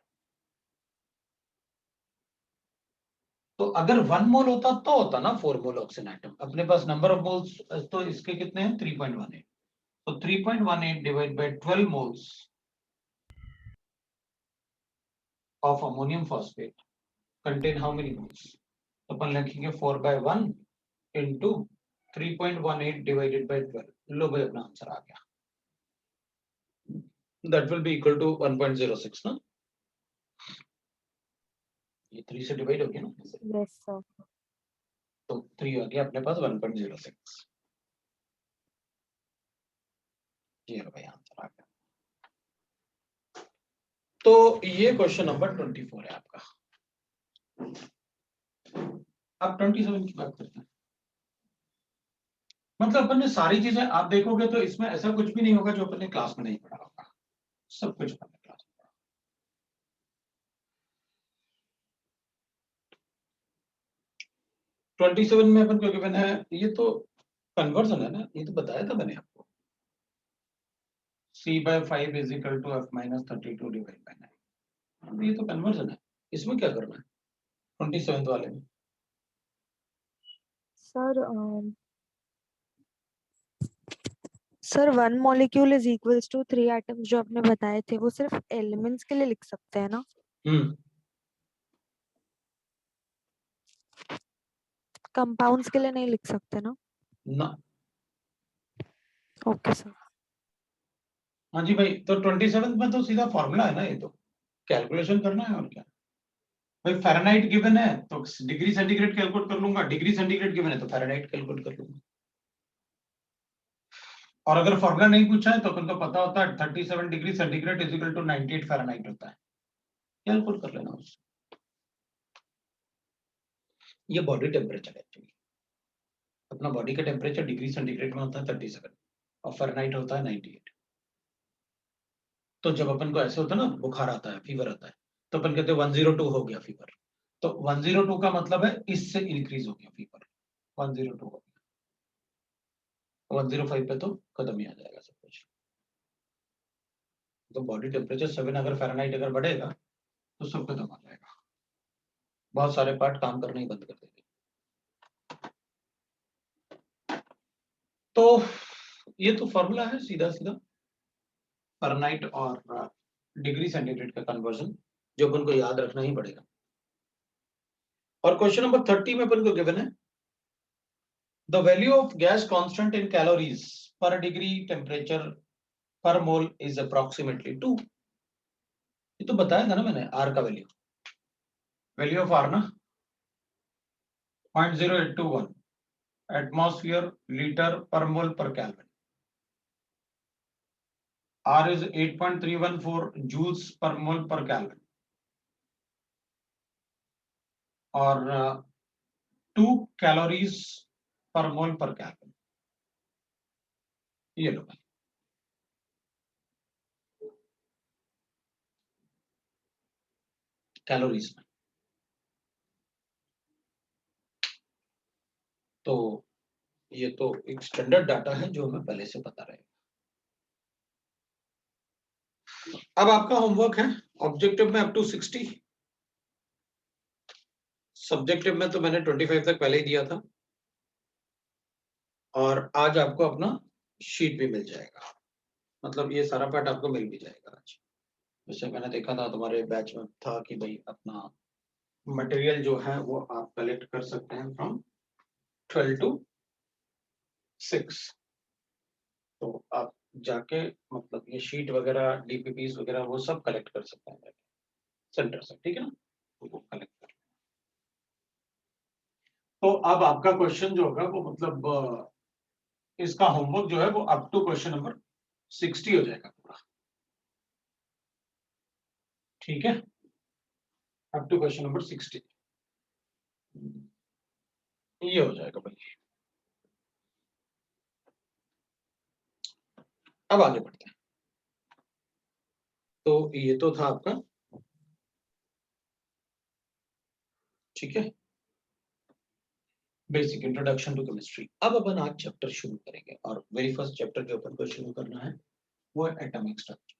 तो अगर 1 मोल होता तो होता ना 4 मोल ऑक्सीजन एटम, अपने पास नंबर ऑफ मोल्स तो इसके कितने हैं 3.18, तो 3.18 divide by 12 moles of ammonium phosphate contain how many moles, तो अपन लिखेंगे 4/1 into 3.18 divided by 12। लो भाई अपना आंसर आ गया, that will be equal to 1.06 ना, ये 3 से डिवाइड हो गया ना, यस सर। तो 3 आ गया अपने पास 1.06। ये भाई आंसर आ गया। तो ये क्वेश्चन नंबर 24 है आपका। अब 27 की बात करते हैं। मतलब अपन ने सारी चीजें आप देखोगे तो इसमें ऐसा कुछ भी नहीं होगा जो अपन ने क्लास में नहीं पढ़ा होगा, सब कुछ अपन ने क्लास में पढ़ा। 27 में अपन को गिवन है, ये तो कन्वर्जन है ना, ये तो बताया था मैंने आपको, C/5 is equal to F minus 32 divided by 9। ये तो कन्वर्जन है, इसमें क्या करना है 27 वाले में। Sir sir 1 molecule is equals to 3 atoms जो आपने बताए थे वो सिर्फ एलिमेंट्स के लिए लिख सकते हैं ना, कंपाउंड्स के लिए नहीं लिख सकते ना। ना, ओके सर। हाँ जी भाई, तो 27 में तो सीधा फॉर्मूला है ना, ये तो कैलकुलेशन करना है और क्या भाई। फ़ारेनहाइट गिवन है तो डिग्री सेंटीग्रेड कैलकुलेट कर लूंगा, डिग्री सेंटीग्रेड गिवन है तो फ़ारेनहाइट कैलकुलेट कर लूंगा। और अगर फॉर्मूला नहीं पूछा है तो अपन को पता होता है 37 degree centigrade is equal to 98 fahrenheit होता है, कैलकुलेट कर लेना उससे। ये बॉडी टेम्परेचर है एक्चुअली, अपना बॉडी का टेम्परेचर डिग्री सेंटीग्रेड में होता है 37 और फ़ारेनहाइट होता है 98। तो जब अपन को ऐसे होता है ना, बुखार आता है, फीवर आता है, तो अपन कहते हैं 102 हो गया फीवर, तो 102 का मतलब है इससे इंक्रीज हो गया फीवर, 102 हो गया, 105 पे तो खत्म ही आ जाएगा सब कुछ। तो बॉडी टेम्परेचर 7 अगर फ़ारेनहाइट अगर बढ़ेगा तो सब खत्म आ जाएगा, बहुत सारे पार्ट काम करना ही बंद कर देंगे। तो ये तो फॉर्मूला है सीधा सीधा फ़ारेनहाइट और डिग्री सेंटीग्रेड का कन्वर्जन, जो अपन को याद रखना ही पड़ेगा। और क्वेश्चन नंबर 30 में अपन को गिवन है the value of gas constant in calories पर डिग्री टेम्परेचर पर मोल इज अप्रोक्सीमेटली 2। ये तो बताया था ना मैंने, आर का वैल्यू, वैल्यू ऑफ आर ना 0.0821 एटमॉस्फेयर लीटर पर मोल पर kelvin, are is 8.314 joules per मोल पर केल्विन। और 2 कैलोरीज पर मोल पर केल्विन। ये लो भाई, कैलोरीज में। तो ये तो एक स्टैंडर्ड डाटा है जो हमें पहले से पता रहेगा। अब आपका होमवर्क है ऑब्जेक्टिव में अप टू 60, सब्जेक्टिव में तो मैंने 25 तक पहले ही दिया था, और आज आपको अपना शीट भी मिल जाएगा, मतलब ये सारा पार्ट आपको मिल भी जाएगा आज। जैसे मैंने देखा था तुम्हारे बैच में था कि भाई अपना मटेरियल जो है वो आप कलेक्ट कर सकते हैं फ्रॉम 12 to 6। तो आप जाके मतलब ये शीट वगैरह डीपीपीस वगैरह वो सब कलेक्ट कर सकते हैं सेंटर से, ठीक है ना, तो वो कलेक्ट कर। तो अब आपका क्वेश्चन जो होगा वो मतलब इसका होमवर्क जो है वो अप टू क्वेश्चन नंबर 60 हो जाएगा पूरा, ठीक है, अप टू क्वेश्चन नंबर 60 ये हो जाएगा भाई। अब आगे बढ़ते हैं। तो ये तो था आपका, ठीक है, बेसिक इंट्रोडक्शन टू केमिस्ट्री। अब अपन आज चैप्टर शुरू करेंगे, और वेरी फर्स्ट चैप्टर जो अपन को शुरू करना है वो है एटॉमिक स्ट्रक्चर।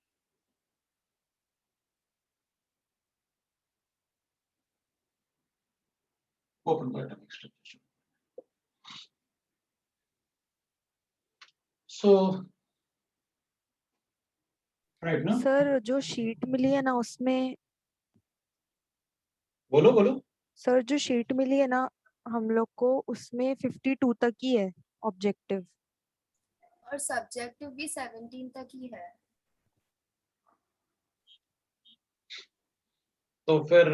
वो अपन को एटॉमिक स्ट्रक्चर, सो राइट ना, सर जो शीट मिली है ना उसमें, बोलो बोलो। सर जो शीट मिली है ना हम लोग को उसमें 52 तक ही है ऑब्जेक्टिव। और सब्जेक्टिव भी 17 तक ही है। तो फिर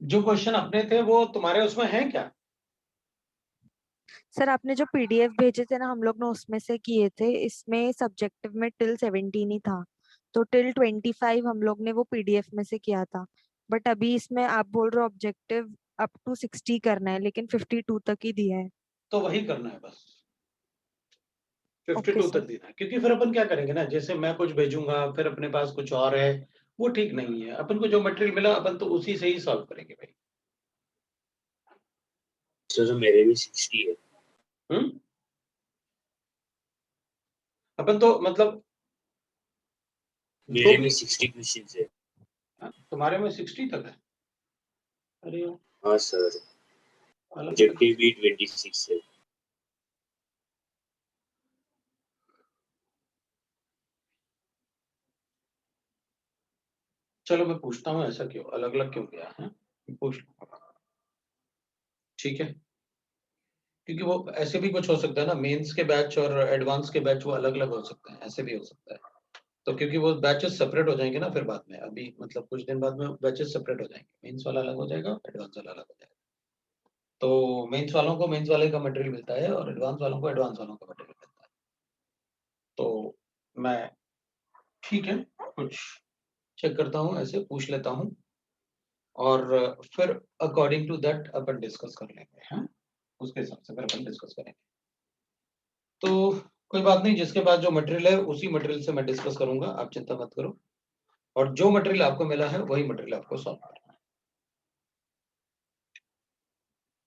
जो क्वेश्चन अपने थे वो तुम्हारे उसमें है क्या? सर आपने जो पीडीएफ भेजे थे ना हम लोग ने उसमें से किए थे, इसमें सब्जेक्टिव में टिल 17 ही था, तो टिल 25 हम लोग ने वो पीडीएफ में से किया था। बट अभी इसमें आप बोल रहे हो ऑब्जेक्टिव अप टू 60 करना है, लेकिन 52 तक ही दिया है। तो वही करना है बस, 52 ओके तक सर। देना है, क्योंकि फिर अपन क्या करेंगे ना, जैसे मैं कुछ भेजूंगा फिर अपने पास कुछ और है, वो ठीक नहीं है। अपन को जो मटेरियल मिला अपन तो उसी से ही सॉल्व करेंगे भाई। तो मेरे भी 60 है। अपन तो मतलब मेरे में 60 क्वेश्चंस है। तुम्हारे में 60 तक है? अरे हाँ सर, अलग अलग। ऑब्जेक्टिव भी 26 है। चलो मैं पूछता हूँ ऐसा क्यों अलग अलग क्यों गया है, पूछ लूंगा, ठीक है, क्योंकि वो ऐसे भी कुछ हो सकता है ना, मेंस के बैच और एडवांस के बैच वो अलग अलग हो सकते हैं, ऐसे भी हो सकता है। तो क्योंकि वो बैचेस सेपरेट हो जाएंगे ना फिर बाद में, अभी मतलब कुछ दिन बाद में बैचेस सेपरेट हो जाएंगे, मेंस वाला अलग हो जाएगा, एडवांस वाला अलग हो जाएगा। तो मेंस वालों को मेंस वाले का मटेरियल मिलता है और एडवांस वालों को एडवांस वालों का मटेरियल मिलता है। तो मैं ठीक है कुछ चेक करता हूँ, ऐसे पूछ लेता हूँ, और फिर अकॉर्डिंग टू दैट अपन डिस्कस कर लेंगे, हैं, उसके हिसाब से फिर अपन डिस्कस करेंगे। तो कोई बात नहीं, जिसके पास जो मटेरियल है उसी मटेरियल से मैं डिस्कस करूंगा, आप चिंता मत करो, और जो मटेरियल आपको मिला है वही मटेरियल आपको सॉल्व करना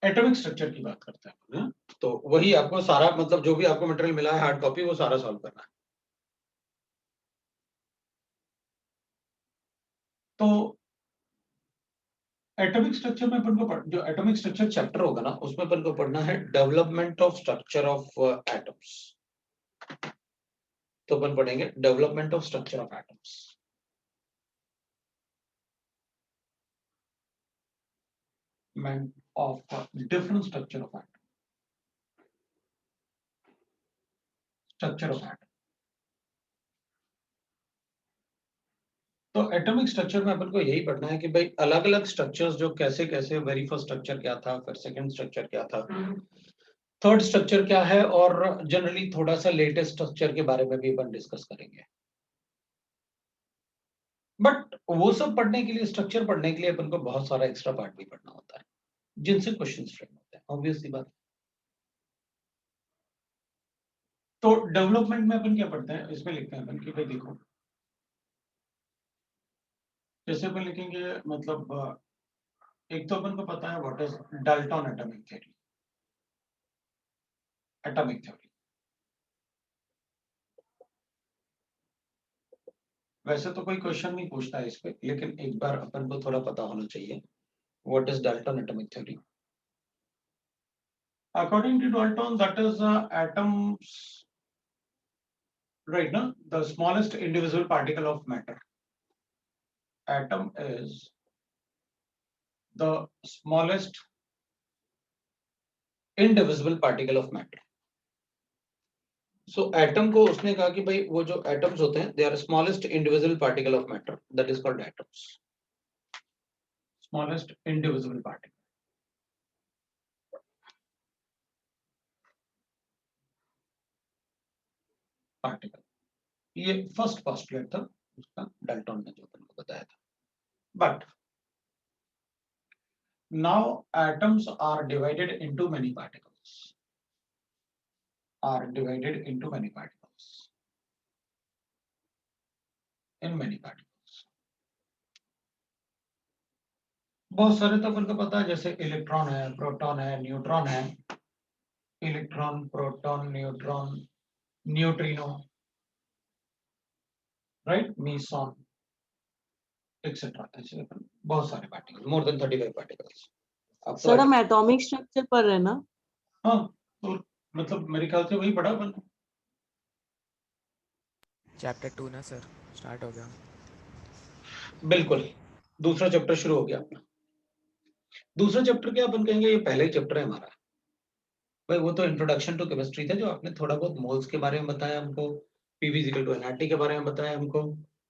है। एटॉमिक स्ट्रक्चर की बात करते हैं, हैं? तो वही आपको सारा मतलब जो भी आपको मटेरियल मिला है हार्ड कॉपी वो सारा सॉल्व करना है। तो एटॉमिक स्ट्रक्चर में अपन को जो एटॉमिक स्ट्रक्चर चैप्टर होगा ना उसमें अपन को पढ़ना है development of structure of atoms. तो अपन पढ़ेंगे development of structure of atoms, of different structure of atom, structure of atom। तो एटॉमिक स्ट्रक्चर में अपन को यही पढ़ना है कि भाई अलग अलग स्ट्रक्चर्स जो कैसे कैसे, वेरी फर्स्ट स्ट्रक्चर क्या था, फिर सेकंड स्ट्रक्चर क्या था, थर्ड स्ट्रक्चर क्या है, और जनरली थोड़ा सा लेटेस्ट स्ट्रक्चर के बारे में भी अपन डिस्कस करेंगे। बट वो सब पढ़ने के लिए, स्ट्रक्चर पढ़ने के लिए अपन को बहुत सारा एक्स्ट्रा पार्ट भी पढ़ना होता है। जिनसे क्वेश्चंस फ्रेम होते हैं, ऑब्वियसली बात है। तो डेवलपमेंट में अपन क्या पढ़ते हैं, इसमें लिखते हैं अपन कि भाई देखो, जैसे अपन लिखेंगे मतलब एक तो अपन को पता है what is Dalton atomic theory, atomic theory. वैसे तो कोई क्वेश्चन नहीं पूछता है इस पे, लेकिन एक बार अपन को थोड़ा पता होना चाहिए what is Dalton atomic theory. According to Dalton, that is atoms, right? No, the smallest indivisible particle of matter. Atom is the smallest indivisible particle of matter. So atom को उसने कहा कि भाई वो जो atoms होते हैं, they are smallest indivisible particle of matter, that is called atoms. Smallest indivisible particle. Particle. ये फर्स्ट पोस्टुलेट था उसका, डाल्टन ने जो अपन को बताया था। But now atoms are divided into many particles. Are divided into many particles. In many particles. बहुत सारे तो अपन को पता है, जैसे इलेक्ट्रॉन है, प्रोटॉन है, न्यूट्रॉन है। Electron, proton, neutron, neutrino, right, meson, etcetera. ऐसे अपन बहुत सारे पार्टिकल्स, मोर देन 35 पार्टिकल्स। अब सर हम एटॉमिक स्ट्रक्चर पढ़ रहे हैं ना? हाँ, तो मतलब मेरे ख्याल से वही पढ़ा अपन। चैप्टर 2 ना सर, स्टार्ट हो गया। बिल्कुल, दूसरा चैप्टर शुरू हो गया अपना। दूसरा चैप्टर क्या अपन कहेंगे, ये पहला ही चैप्टर है हमारा भाई। वो तो इंट्रोडक्शन टू केमिस्ट्री था, जो आपने थोड़ा बहुत मोल्स के बारे में बताया हमको, पीवी इक्वल टू एनआरटी के बारे में बताया हमको।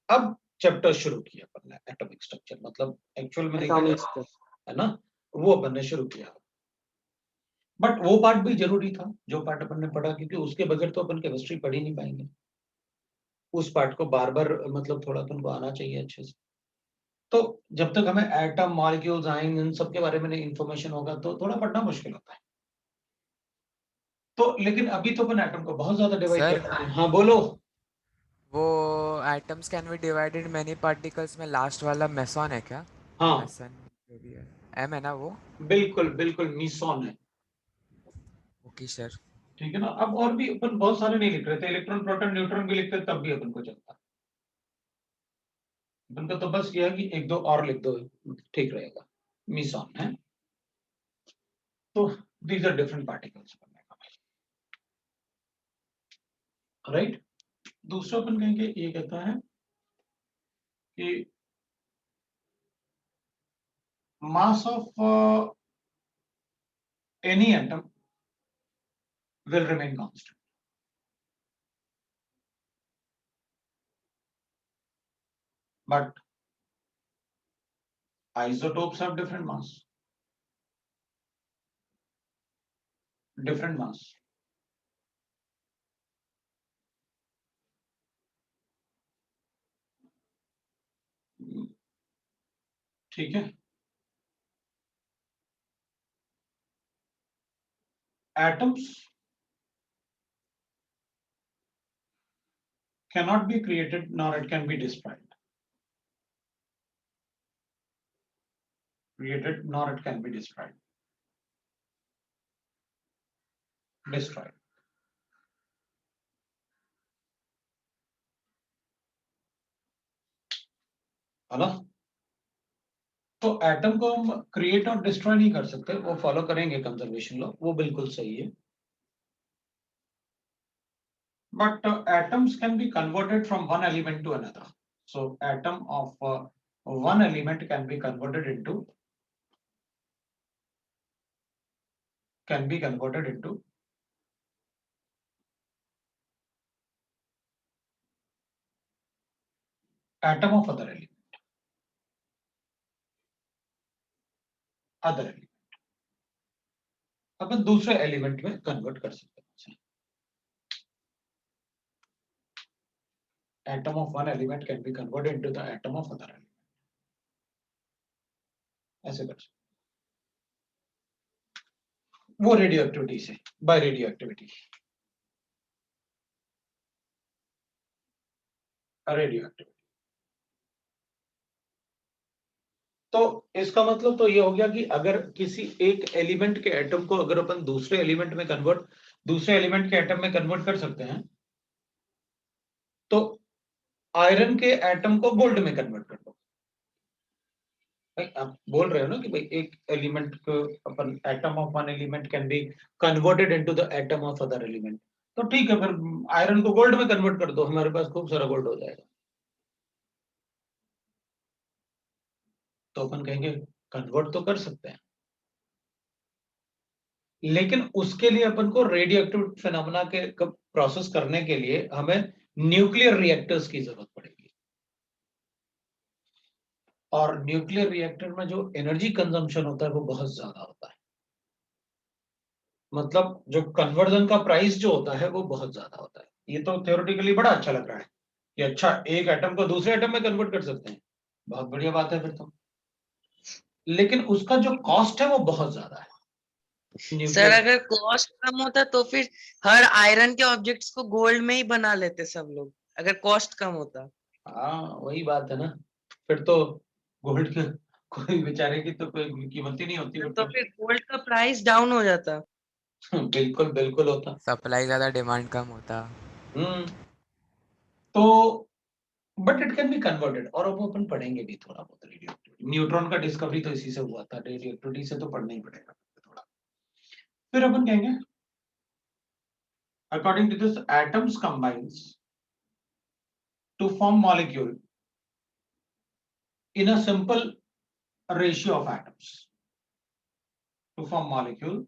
अब चैप्टर शुरू किया अपन ने, एटॉमिक स्ट्रक्चर, मतलब एक्चुअल में देखा एटॉमिक जाए, है ना, वो अपन ने शुरू किया। बट वो पार्ट भी जरूरी था जो पार्ट अपन ने पढ़ा, क्योंकि उसके बगैर तो अपन केमिस्ट्री पढ़ ही नहीं पाएंगे। उस पार्ट को बार बार मतलब थोड़ा अपन को आना चाहिए अच्छे से। तो जब तक हमें एटम, मॉलिक्यूल्स, आयन, इन सब के बारे में इंफॉर्मेशन होगा तो थोड़ा पढ़ना मुश्किल होता है। तो लेकिन अभी तो अपन एटम को बहुत ज्यादा डिवाइड सर करते हैं। हाँ बोलो। वो atoms can be divided many particles में लास्ट वाला मेसॉन है क्या? हाँ मेसन जो भी है, एम है ना वो? बिल्कुल बिल्कुल, मीसॉन है। Okay sir. ठीक है ना। अब और भी अपन बहुत सारे नहीं लिख रहे थे, इलेक्ट्रॉन, प्रोटॉन, न्यूट्रॉन भी लिखते तब भी अपन को चलता। अपन को तो बस किया कि एक दो और लिख दो, ठीक रहेगा। मीसॉन है। तो these are different particles, right. दूसरा अपन कहेंगे, ये कहता है कि mass of any atom will remain constant. But isotopes have different mass. Different mass. ठीक है। Atoms cannot be created nor it can be destroyed. Created nor it can be destroyed. Destroyed. है ना। तो एटम को हम create और destroy नहीं कर सकते, वो फॉलो करेंगे कंजर्वेशन लॉ, वो बिल्कुल सही है। But atoms can be converted from one element to another. So atom of one element can be converted into atom of other element. Other element. अपन दूसरे एलिमेंट में कन्वर्ट कर सकते हैं। Atom of one element can be converted into the atom of other element. ऐसे कर सकते हैं। वो रेडियो एक्टिविटी से, by radioactivity, radioactivity. तो इसका मतलब तो ये हो गया कि अगर किसी एक एलिमेंट के एटम को अगर अपन दूसरे एलिमेंट के एटम में कन्वर्ट कर सकते हैं, तो आयरन के एटम को गोल्ड में कन्वर्ट कर दो। भाई आप बोल रहे हो ना कि भाई एक एलिमेंट को अपन, atom of one element can be converted into the atom of other element, तो ठीक है, फिर आयरन को गोल्ड में कन्वर्ट कर दो, हमारे पास खूब सारा गोल्ड हो जाएगा। तो अपन कहेंगे कन्वर्ट तो कर सकते हैं, लेकिन उसके लिए अपन को रेडियो एक्टिव फिनोमेना के प्रोसेस करने के लिए हमें न्यूक्लियर रिएक्टर्स की जरूरत पड़ेगी। और न्यूक्लियर रिएक्टर में जो एनर्जी कंजम्पशन होता है वो बहुत ज्यादा होता है, मतलब जो कन्वर्जन का प्राइस जो होता है वो बहुत ज्यादा होता है। ये तो थ्योरेटिकली बड़ा अच्छा लग रहा है कि अच्छा एक एटम को दूसरे एटम में कन्वर्ट कर सकते हैं, बहुत बढ़िया बात है फिर तो, लेकिन उसका जो कॉस्ट है वो बहुत ज्यादा है। सर न्यूक्लियर, अगर कॉस्ट कम होता तो फिर हर आयरन के ऑब्जेक्ट्स को गोल्ड में ही बना लेते सब लोग, अगर कॉस्ट कम होता। हाँ वही बात है ना, फिर तो गोल्ड के कोई बेचारे की तो कोई कीमत ही नहीं होती फिर तो तो। फिर गोल्ड का प्राइस डाउन हो जाता। बिल्कुल बिल्कुल होता। सप्लाई ज्यादा डिमांड कम होता। हम्म। तो but it can be converted, और अब अपन पढ़ेंगे भी थोड़ा बहुत रेडियो एक्टिविटी, न्यूट्रॉन का डिस्कवरी तो इसी से हुआ था, रेडियो एक्टिविटी से तो पढ़ना ही पड़ेगा थोड़ा। फिर अपन कहेंगे according to this atoms combines to form molecule in a simple ratio of atoms, to form molecule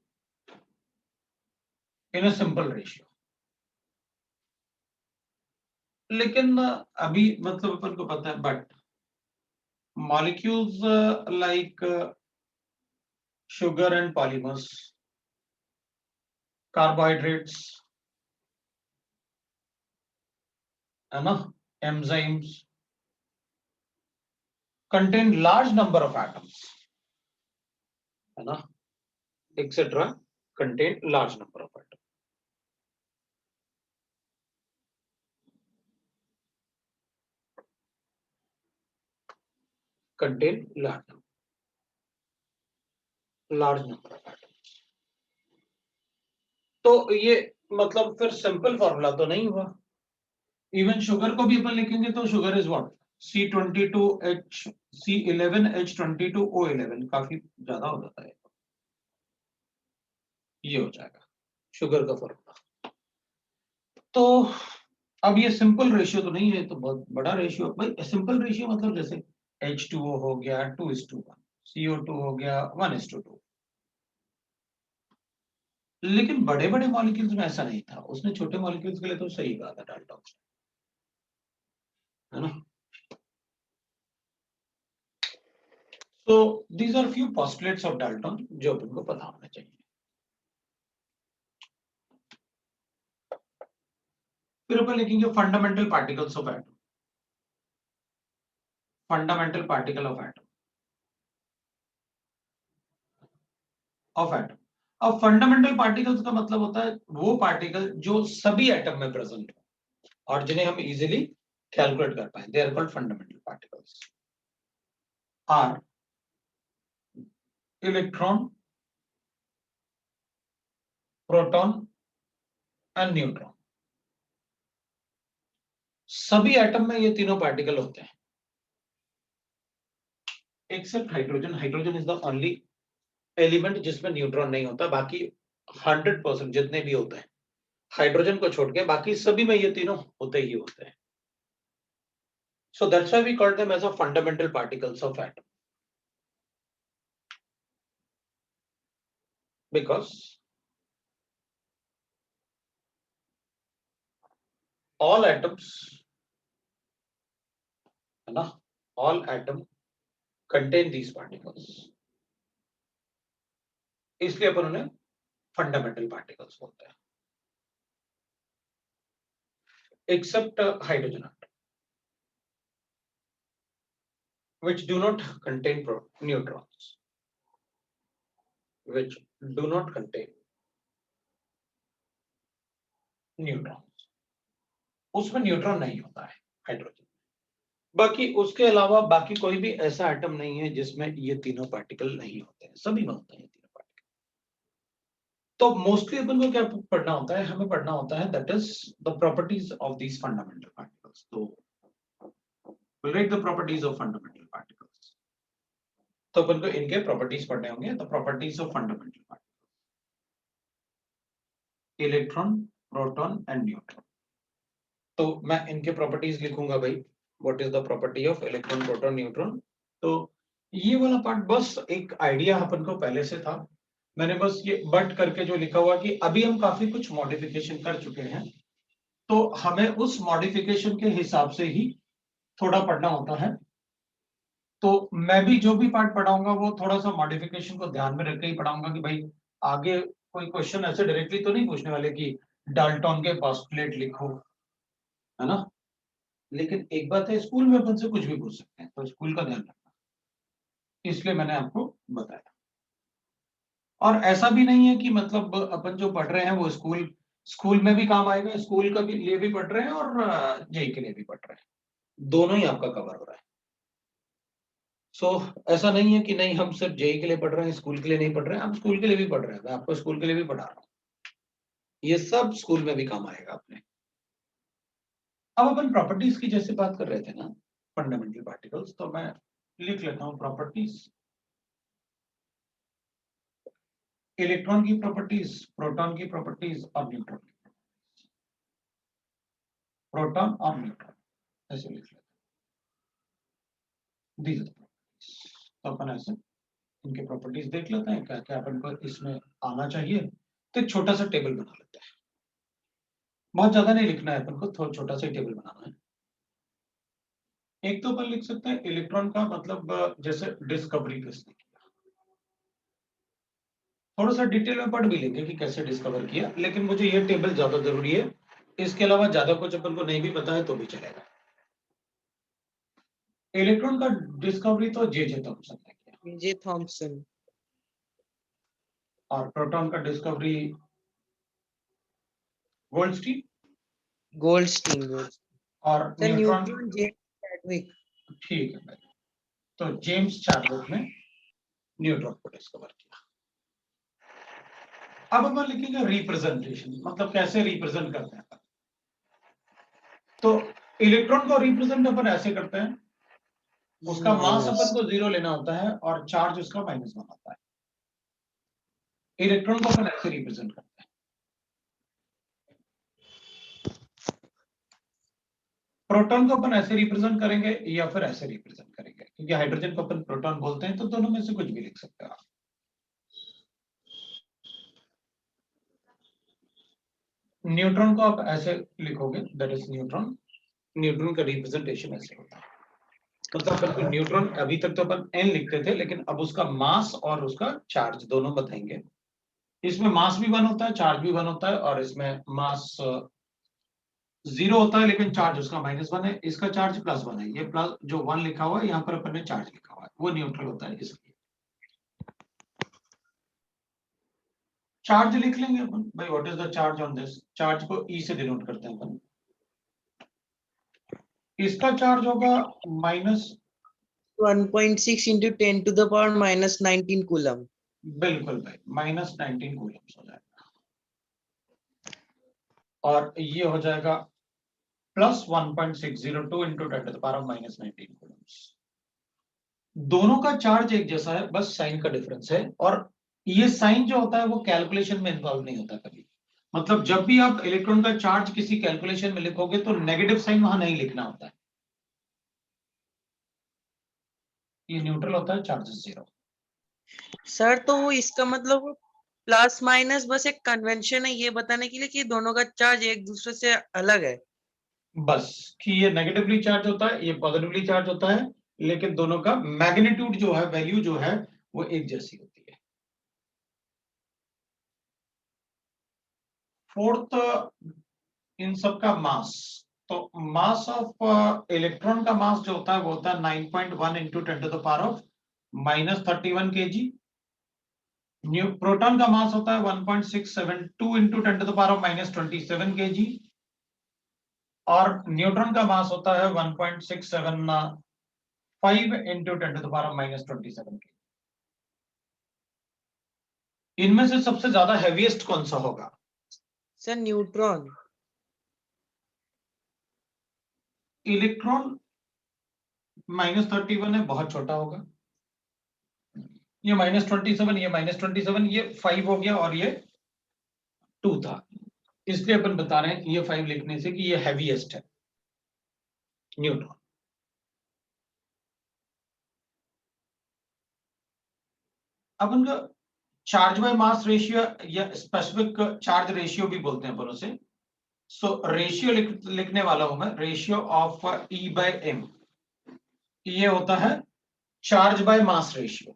in a simple ratio। लेकिन अभी मतलब अपन को पता है, but molecules like sugar and polymers, carbohydrates, है ना, enzymes contain large number of atoms, है ना, etc. contain large number of atoms। contain large number of atoms। तो ये मतलब फिर सिंपल फॉर्मूला तो नहीं हुआ। इवन शुगर को भी अपन लिखेंगे तो sugar is what, C22H C11H22O11, काफी ज्यादा हो जाता है, ये हो जाएगा शुगर का फॉर्मूला। तो अब ये सिंपल रेशियो तो नहीं है, तो बहुत बड़ा रेशियो। भाई सिंपल रेशियो मतलब जैसे H2O हो गया 2:1, CO2 हो गया 1:2। लेकिन बड़े बड़े मॉलिक्यूल्स में ऐसा नहीं था, उसने छोटे मॉलिक्यूल्स के लिए तो सही कहा था डाल्टन, है ना। So these are few postulates of Dalton जो अपन को पता होना चाहिए। फिर अपन लिखेंगे fundamental particles of atom, fundamental particle of atom, अब फंडामेंटल पार्टिकल्स का मतलब होता है वो पार्टिकल जो सभी एटम में प्रेजेंट हो और जिन्हें हम इजीली कैलकुलेट कर पाए, they are called fundamental particles. Are electron, proton and neutron, सभी एटम में ये तीनों पार्टिकल होते हैं except hydrogen. Hydrogen is the only element जिसमें न्यूट्रॉन नहीं होता, बाकी 100% जितने भी होते हैं हाइड्रोजन को छोड़ के बाकी सभी में ये तीनों होते ही होते हैं। So that's why we called them as a fundamental particles of atom, because all atoms, है ना, all atom contain these particles, इसलिए अपन उन्हें फंडामेंटल पार्टिकल्स बोलते हैं except hydrogen atom which do not contain neutrons, which do not contain neutron, उसमें neutron नहीं होता है हाइड्रोजन। बाकी उसके अलावा बाकी कोई भी ऐसा एटम नहीं है जिसमें ये तीनों पार्टिकल नहीं होते हैं, सभी में होते हैं ये तीनों पार्टिकल। तो मोस्टली अपन को क्या पढ़ना होता है, हमें पढ़ना होता है that is the properties of these fundamental particles. तो we'll write the properties of fundamental particles. तो अपन को इनके प्रॉपर्टीज पढ़ने होंगे, the properties of fundamental particles, electron, proton and neutron. तो मैं इनके प्रॉपर्टीज लिखूंगा भाई, what is the property of electron, proton, neutron. तो ये वाला पार्ट बस एक आइडिया अपन को पहले से था, मैंने बस ये बट करके जो लिखा हुआ कि अभी हम काफी कुछ मॉडिफिकेशन कर चुके हैं, तो हमें उस मॉडिफिकेशन के हिसाब से ही थोड़ा पढ़ना होता है। तो मैं भी जो भी पार्ट पढ़ाऊंगा वो थोड़ा सा मॉडिफिकेशन को ध्यान में रख के ही पढ़ाऊंगा कि भाई आगे कोई क्वेश्चन ऐसे डायरेक्टली तो नहीं पूछने वाले कि डाल्टन के पोस्टुलेट लिखो, है ना। लेकिन एक बात है, स्कूल में अपन से कुछ भी पूछ सकते हैं, तो स्कूल का ध्यान रखना, इसलिए मैंने आपको बताया। और ऐसा भी नहीं है कि मतलब अपन जो पढ़ रहे हैं वो स्कूल में भी काम आएगा, स्कूल का भी लिए भी पढ़ रहे हैं और जेई के लिए भी पढ़ रहे हैं, दोनों ही आपका कवर हो रहा है। सो ऐसा नहीं है कि नहीं हम सिर्फ जेई के लिए पढ़ रहे हैं, स्कूल के लिए नहीं पढ़ रहे हैं, हम स्कूल के लिए भी पढ़ रहे हैं, मैं आपको स्कूल के लिए भी पढ़ा रहा हूँ, ये सब स्कूल में भी काम आएगा अपने। अब अपन प्रॉपर्टीज की जैसे बात कर रहे थे ना, फंडामेंटल पार्टिकल्स, तो मैं लिख लेता हूँ प्रॉपर्टीज, इलेक्ट्रॉन की प्रॉपर्टीज, प्रोटॉन की प्रॉपर्टीज और न्यूट्रॉन की प्रॉपर्टीज, प्रोटॉन और न्यूट्रॉन ऐसे लिख लेते हैं, these are the properties। तो अपन ऐसे इनके प्रॉपर्टीज देख लेते हैं, क्या क्या अपन को इसमें आना चाहिए। तो एक छोटा सा टेबल बना लेते हैं, बहुत ज्यादा नहीं लिखना है अपन को, थोड़ा छोटा सा टेबल बनाना है। एक तो अपन लिख सकते हैं इलेक्ट्रॉन का मतलब जैसे डिस्कवरी किसने किया, थोड़ा सा डिटेल में पढ़ भी लेंगे कि कैसे डिस्कवर किया, लेकिन मुझे ये टेबल ज्यादा जरूरी है। इसके अलावा ज्यादा कुछ अपन को नहीं भी पता है तो भी चलेगा। इलेक्ट्रॉन का डिस्कवरी तो जे थॉमसन ने किया, जे थॉमसन। और प्रोटॉन का डिस्कवरी गोल्डस्टीन, गोल्डस्टीन। और न्यूट्रॉन न्यूट्रॉन जेम्स चैडविक। ठीक है भाई, तो जेम्स चैडविक ने न्यूट्रॉन को डिस्कवर किया। अब अपन लिखेंगे रिप्रेजेंटेशन, मतलब कैसे रिप्रेजेंट करते हैं। तो इलेक्ट्रॉन को रिप्रेजेंट अपन ऐसे करते हैं, उसका मास अपन को 0 लेना होता है और चार्ज उसका -1 होता है। इलेक्ट्रॉन को अपन ऐसे रिप्रेजेंट करते हैं, प्रोटॉन को अपन ऐसे रिप्रेजेंट करेंगे या फिर ऐसे रिप्रेजेंट करेंगे, क्योंकि हाइड्रोजन को अपन प्रोटॉन बोलते हैं, तो दोनों में से कुछ भी लिख सकते हैं आप। न्यूट्रॉन को आप ऐसे लिखोगे, दैट इज न्यूट्रॉन, न्यूट्रॉन का रिप्रेजेंटेशन ऐसे होता है। मतलब अपन न्यूट्रॉन अभी तक तो अपन n लिखते थे, लेकिन अब उसका मास और उसका चार्ज दोनों बताएंगे। इसमें मास भी 1 होता है, चार्ज भी 1 होता है, और इसमें मास 0 होता है लेकिन चार्ज उसका -1 है, इसका चार्ज +1 है। ये प्लस जो 1 लिखा हुआ है यहाँ पर अपन ने चार्ज लिखा हुआ है, वो न्यूट्रल होता है। इसलिए चार्ज लिख लेंगे अपन भाई, what is the charge on this, charge को E से डिनोट करते हैं अपन। इसका चार्ज होगा -1.6 into 10 to the power -19 coulomb. बिल्कुल भाई, -19 कूलम्स हो जाएगा, और ये हो जाएगा +1.602 into 10 to the power of -19 Coulomb's. दोनों का चार्ज एक जैसा है, बस साइन का डिफरेंस है, और ये साइन जो होता है वो कैलकुलेशन में इन्वॉल्व नहीं होता कभी। मतलब जब भी आप इलेक्ट्रॉन का चार्ज किसी कैलकुलेशन में लिखोगे तो नेगेटिव साइन वहां नहीं लिखना होता है, ये न्यूट्रल होता है, चार्ज 0। सर तो वो इसका मतलब प्लस माइनस बस एक कन्वेंशन है ये बताने के लिए कि दोनों का चार्ज एक दूसरे से अलग है। बस कि ये नेगेटिवली चार्ज होता है, ये पॉजिटिवली चार्ज होता है, लेकिन दोनों का मैग्नीट्यूड जो है, वैल्यू जो है, वो एक जैसी होती है। फोर्थ, इन सब का मास, तो मास ऑफ इलेक्ट्रॉन का मास जो होता है वो होता है 9.1 into 10 to the power of -31 kg, proton का मास होता है 1.672 into 10 to the power minus 27 kg और न्यूट्रॉन का मास होता है 1.675 into 10 to the power minus 27 kg। इनमें से सबसे ज्यादा हैवीएस्ट कौन सा होगा? Sir neutron. इलेक्ट्रॉन -31 है, बहुत छोटा होगा। ये -27, ये -27, ये 5 हो गया और ये 2 था, इसलिए अपन बता रहे हैं ये 5 लिखने से कि ये हैवीएस्ट है न्यूट्रॉन। अपन का चार्ज बाय मास रेशियो या स्पेसिफिक चार्ज रेशियो भी बोलते हैं अपन उसे। सो रेशियो लिखने वाला हूं मैं, ratio of E by M। ये होता है charge by mass ratio.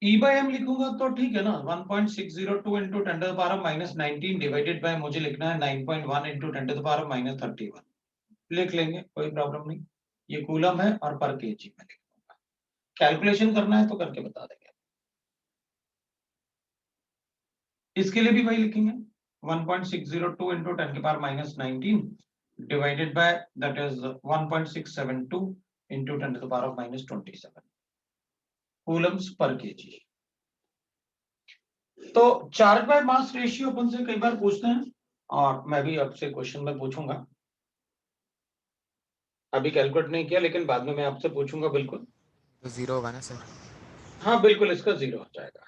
E by M लिखूंगा तो ठीक है ना, 1.602 into 10 to the power minus 19 divided by, मुझे लिखना है 9.1 into 10 to the power minus 31। लिख लेंगे, कोई प्रॉब्लम नहीं। ये कूलम है और पर केजी में लिख दूंगा। कैलकुलेशन करना है तो करके बता देंगे। इसके लिए भी वही लिखेंगे, 1.602 इंटू 10 की power minus 19 divided by that is 1.672 into 10 to the power minus 27 coulombs पर केजी। तो चार्ज बाय मास रेशियो अपन से कई बार पूछते हैं और मैं भी आपसे क्वेश्चन में पूछूंगा। अभी कैलकुलेट नहीं किया लेकिन बाद में मैं आपसे पूछूंगा बिल्कुल। तो 0 होगा ना सर? हाँ बिल्कुल, इसका 0 हो जाएगा,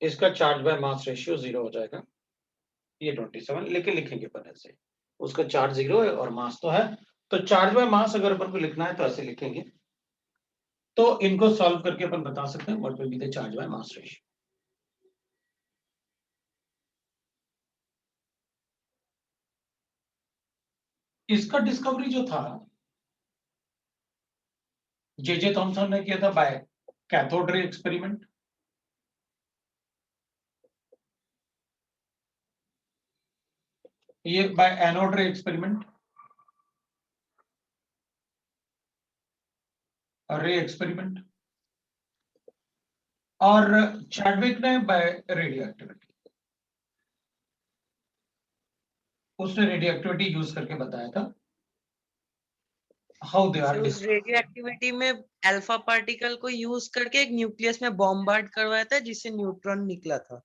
इसका चार्ज बाय मास रेशियो 0 हो जाएगा। ये 27 लेके लिखेंगे अपन ऐसे, उसका चार्ज 0 है और मास तो है, तो चार्ज बाय मास अगर अपन को लिखना है तो ऐसे लिखेंगे। तो इनको सॉल्व करके अपन बता सकते हैं what will be the charge by mass ratio. इसका डिस्कवरी जो था जे थॉमसन ने किया था बाय कैथोड रे एक्सपेरिमेंट। ये by anode ray experiment, ray experiment, और चैडविक ने बाय रेडियो एक्टिविटी। उसने रेडियो एक्टिविटी यूज करके बताया था हाउ दे आर। उस रेडियो एक्टिविटी में अल्फा पार्टिकल को यूज करके एक न्यूक्लियस में बॉम्बार्ड करवाया था जिससे न्यूट्रॉन निकला था।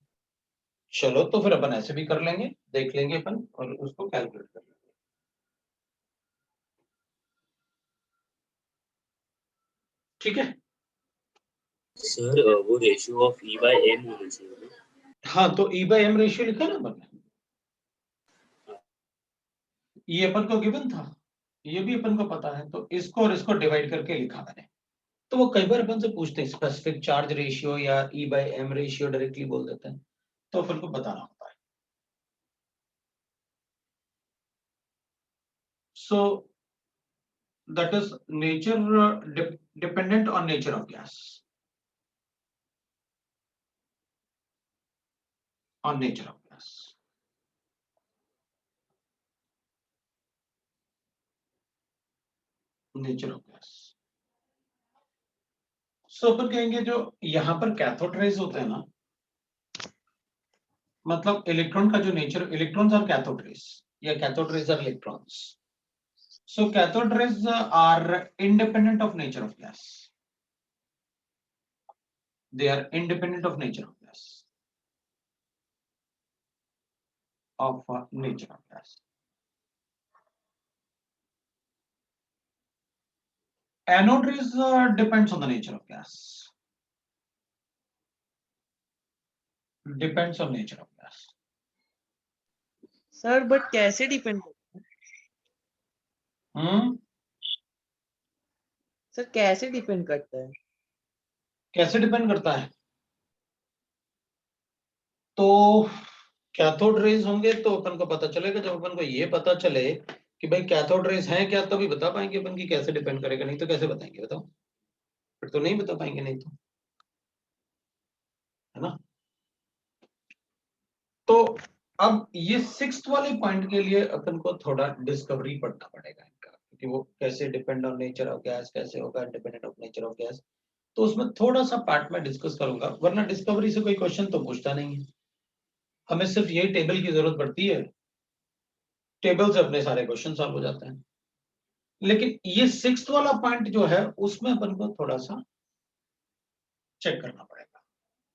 चलो तो फिर अपन ऐसे भी कर लेंगे, देख लेंगे अपन और उसको कैलकुलेट कर लेंगे। ठीक है सर वो ratio of E by M होना चाहिए। हाँ, तो E बाय M रेशियो लिखा ना अपन ने, ये अपन को गिवन था, ये भी अपन को पता है, तो इसको और इसको डिवाइड करके लिखा मैंने। तो वो कई बार अपन से पूछते हैं स्पेसिफिक चार्ज रेशियो या E by M ratio directly बोल देते हैं, तो अपन को बताना होता है। So that is nature dependent on nature of gas, on nature of gas. Nature of gas. So अपन कहेंगे जो यहां पर कैथोड रेज होते हैं ना, मतलब इलेक्ट्रॉन का जो nature, electrons are cathode rays या cathode rays are electrons. So cathode rays are independent of nature of gas, they are independent of nature of gas, nature of gas. Anode rays depends on the nature of gas, depends on nature of gas. Sir but कैसे depend sir कैसे depend करता है? कैसे depend करता है? तो cathode rays होंगे तो अपन को पता चलेगा, जब अपन को ये पता चले कि भाई कैथोड रेज हैं क्या, तभी बता पाएंगे अपन की कैसे डिपेंड करेगा, नहीं तो कैसे बताएंगे बताओ, फिर तो नहीं बता पाएंगे, नहीं तो, है ना। तो अब ये 6th वाले पॉइंट के लिए अपन को थोड़ा डिस्कवरी पढ़ना पड़ेगा इनका, क्योंकि वो कैसे depend on nature of gas, कैसे होगा independent of nature of gas, तो उसमें थोड़ा सा पार्ट में डिस्कस करूंगा, वरना डिस्कवरी से कोई क्वेश्चन तो पूछता नहीं है, हमें सिर्फ यही टेबल की जरूरत पड़ती है, टेबल से अपने सारे क्वेश्चन सॉल्व हो जाते हैं। लेकिन ये 6th वाला पॉइंट जो है उसमें अपन को थोड़ा सा चेक करना पड़ेगा।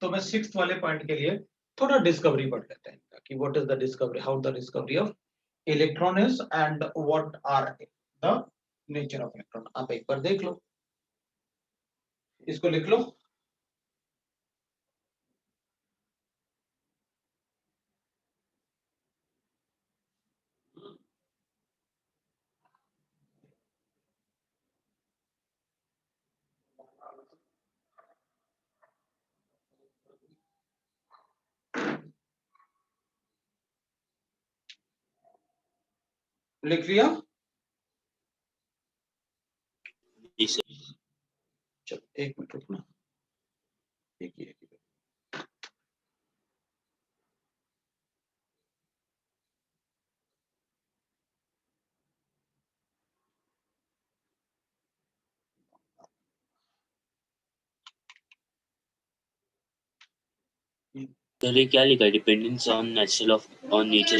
तो मैं 6th वाले पॉइंट के लिए थोड़ा डिस्कवरी पढ़ लेते हैं कि what is the discovery, how the discovery of electron is and what are the nature of electron. आप एक बार देख लो, इसको लिख लो। लिख लिया? जी सर। चलो एक मिनट रुकना, एक ही सर ये क्या लिखा है, dependence on nature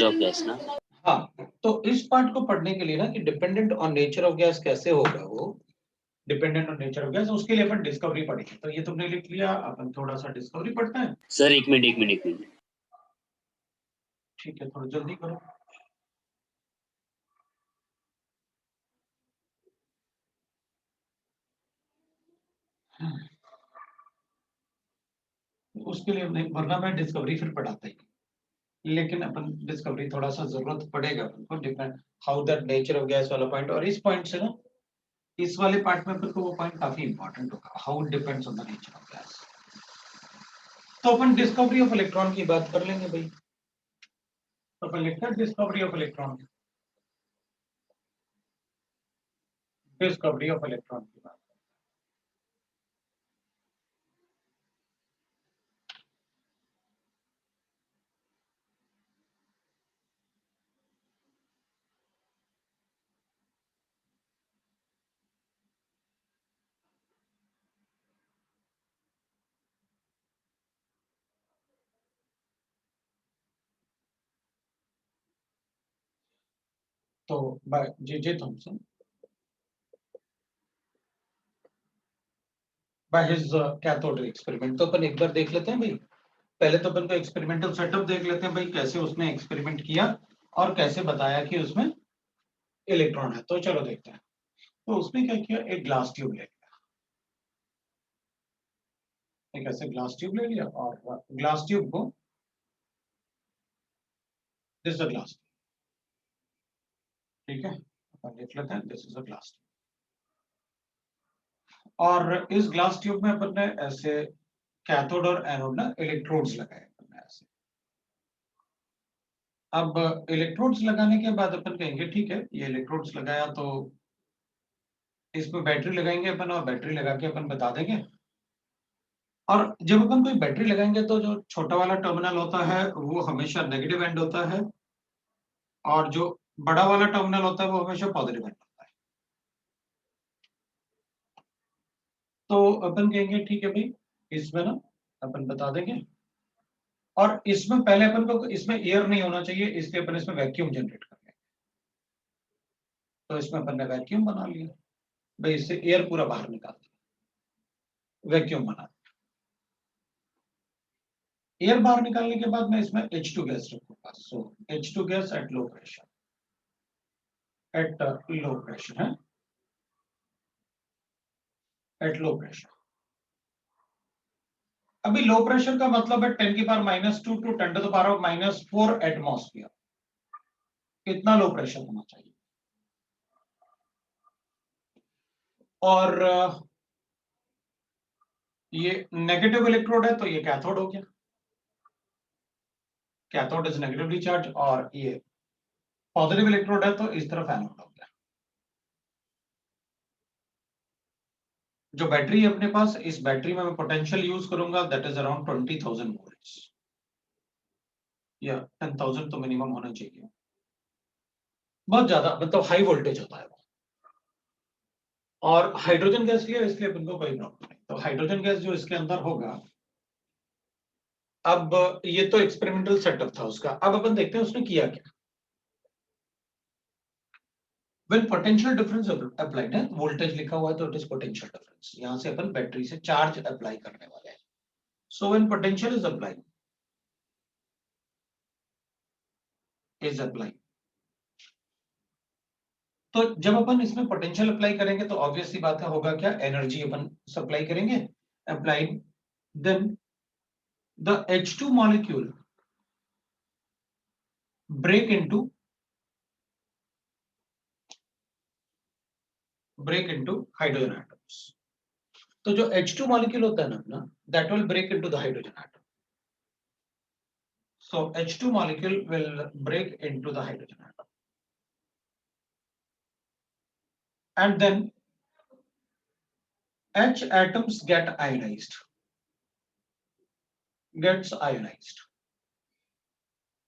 of gas ना? हाँ, तो इस पार्ट को पढ़ने के लिए ना कि dependent on nature of gas कैसे होगा, वो dependent on nature of gas, उसके लिए अपन डिस्कवरी पढ़ेंगे। तो ये तुमने लिख लिया, अपन थोड़ा सा डिस्कवरी पढ़ते हैं। सर एक मिनट। ठीक है, थोड़ा जल्दी करो। उसके लिए नहीं, वरना मैं डिस्कवरी फिर पढ़ाता ही, लेकिन अपन डिस्कवरी थोड़ा सा जरूरत पड़ेगा अपन को, depend how that nature of gas वाला पॉइंट, और इस पॉइंट से ना इस वाले पार्ट में अपन को वो पॉइंट काफी इंपॉर्टेंट होगा, how it depends on the nature of gas. तो अपन डिस्कवरी ऑफ इलेक्ट्रॉन की बात कर लेंगे भाई। तो अपन लिखते हैं discovery of electron, discovery of electron की बात। तो by J Thomson, by his cathode experiment. तो अपन एक बार देख लेते हैं भाई, पहले तो अपन को एक्सपेरिमेंटल सेटअप देख लेते हैं भाई, कैसे उसने एक्सपेरिमेंट किया और कैसे बताया कि उसमें इलेक्ट्रॉन है। तो चलो देखते हैं। तो उसने क्या किया, एक ग्लास ट्यूब ले लिया, एक ऐसे ग्लास ट्यूब ले लिया, और ग्लास ट्यूब को, दिस इज अ ग्लास, ठीक है, अपन लिख लेते हैं this is a glass tube. और इस ग्लास ट्यूब में अपन ने ऐसे कैथोड और एनोड ना इलेक्ट्रोड्स लगाए अपन ने ऐसे। अब इलेक्ट्रोड्स लगाने के बाद अपन कहेंगे ठीक है, ये इलेक्ट्रोड्स लगाया तो इसमें बैटरी लगाएंगे अपन, और बैटरी लगा के अपन बता देंगे। और जब अपन कोई बैटरी लगाएंगे तो जो छोटा वाला टर्मिनल होता है वो हमेशा नेगेटिव एंड होता है, और जो बड़ा वाला टर्मिनल होता है वो हमेशा पॉजिटिव एंड होता है। तो अपन कहेंगे ठीक है भाई, इसमें ना अपन बता देंगे, और इसमें पहले अपन को इसमें एयर नहीं होना चाहिए, इसलिए अपन इसमें वैक्यूम जनरेट कर लेंगे। तो इसमें अपन ने वैक्यूम बना लिया भाई, इससे एयर पूरा बाहर निकाल दिया, वैक्यूम बना दिया। एयर बाहर निकालने के बाद मैं इसमें H2 गैस रखूंगा। So H2 gas at low pressure, at low pressure है, एट लो प्रेशर। अभी लो प्रेशर का मतलब है 10 की power -2 to 10 to the power of -4 atmosphere, इतना लो प्रेशर होना चाहिए। और ये नेगेटिव इलेक्ट्रोड है तो ये कैथोड हो गया, कैथोड इज नेगेटिवली चार्ज, और ये पॉजिटिव इलेक्ट्रोड है तो इस तरफ एनोड हो गया। जो बैटरी है अपने पास, इस बैटरी में मैं पोटेंशियल यूज करूंगा, दैट इज अराउंड 20,000 वोल्ट्स, या 10,000 तो मिनिमम होना चाहिए, बहुत ज्यादा मतलब हाई वोल्टेज होता है वो। और हाइड्रोजन गैस लिया इसलिए अपन को कोई प्रॉब्लम नहीं। तो हाइड्रोजन गैस जो इसके अंदर होगा, अब ये तो एक्सपेरिमेंटल सेटअप था उसका, अब अपन देखते हैं उसने किया क्या। When potential difference applied है, वोल्टेज लिखा हुआ है तो इट इज पोटेंशियल डिफरेंस, यहां से अपन बैटरी से चार्ज अप्लाई करने वाले हैं। So when potential is applied तो जब अपन इसमें पोटेंशियल अप्लाई करेंगे तो ऑब्वियस सी बात है होगा क्या, एनर्जी अपन सप्लाई करेंगे applied, then the H2 molecule break into hydrogen atoms. तो जो H2 मॉलिक्यूल होता है ना अपना, that will break into the hydrogen atom. So H2 molecule will break into the hydrogen atom and then H atoms gets ionized।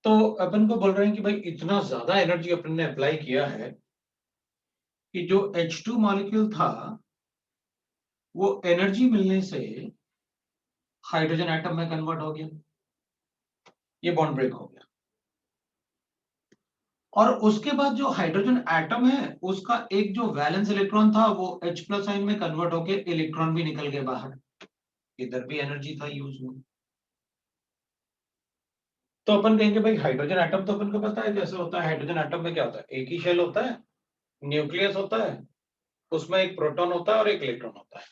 तो अपन को बोल रहे हैं कि भाई इतना ज्यादा एनर्जी अपन ने अप्लाई किया है कि जो H2 मॉलिक्यूल था वो एनर्जी मिलने से हाइड्रोजन एटम में कन्वर्ट हो गया, ये बॉन्ड ब्रेक हो गया। और उसके बाद जो हाइड्रोजन एटम है उसका एक जो वैलेंस इलेक्ट्रॉन था वो H+ आयन में कन्वर्ट होके इलेक्ट्रॉन भी निकल गए बाहर, इधर भी एनर्जी था यूज में। तो अपन कहेंगे भाई हाइड्रोजन एटम तो अपन को पता है कैसे होता है। हाइड्रोजन एटम में क्या होता है, एक ही शेल होता है, न्यूक्लियस होता है, उसमें एक प्रोटॉन होता है और एक इलेक्ट्रॉन होता है।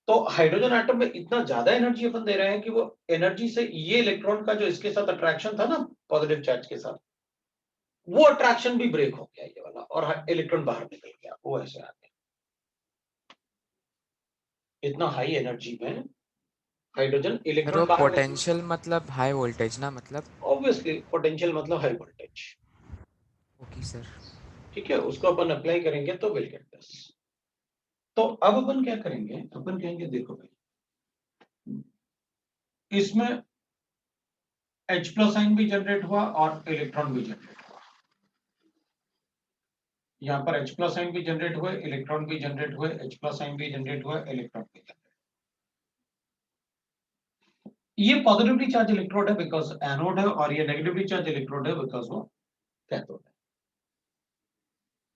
तो हाइड्रोजन एटम में इतना ज्यादा एनर्जी अपन दे रहे हैं कि वो एनर्जी से ये इलेक्ट्रॉन का जो इसके साथ अट्रैक्शन था ना पॉजिटिव चार्ज के साथ, वो अट्रैक्शन भी ब्रेक हो गया ये वाला और इलेक्ट्रॉन बाहर निकल गया, वो ऐसे आ गया। इतना हाई एनर्जी में हाइड्रोजन सर वो इलेक्ट्रॉन बाहर निकल, पोटेंशियल मतलब हाई वोल्टेज ना, मतलब ऑब्वियसली पोटेंशियल मतलब हाई वोल्टेज। Okay sir. ठीक है, उसको अपन अप्लाई करेंगे तो विल गेट दिस। तो अब अपन क्या करेंगे, अपन कहेंगे देखो भाई इसमें H+ आयन भी जनरेट हुआ और इलेक्ट्रॉन भी जनरेट हुआ। यहाँ पर H+ आयन भी जनरेट हुए, इलेक्ट्रॉन भी जनरेट हुए, H+ आयन भी जनरेट हुआ, इलेक्ट्रॉन भी जनरेट। ये पॉजिटिवली चार्ज इलेक्ट्रोड है बिकॉज एनोड है, और ये नेगेटिवली चार्ज इलेक्ट्रोड है बिकॉज वो कैथोड है।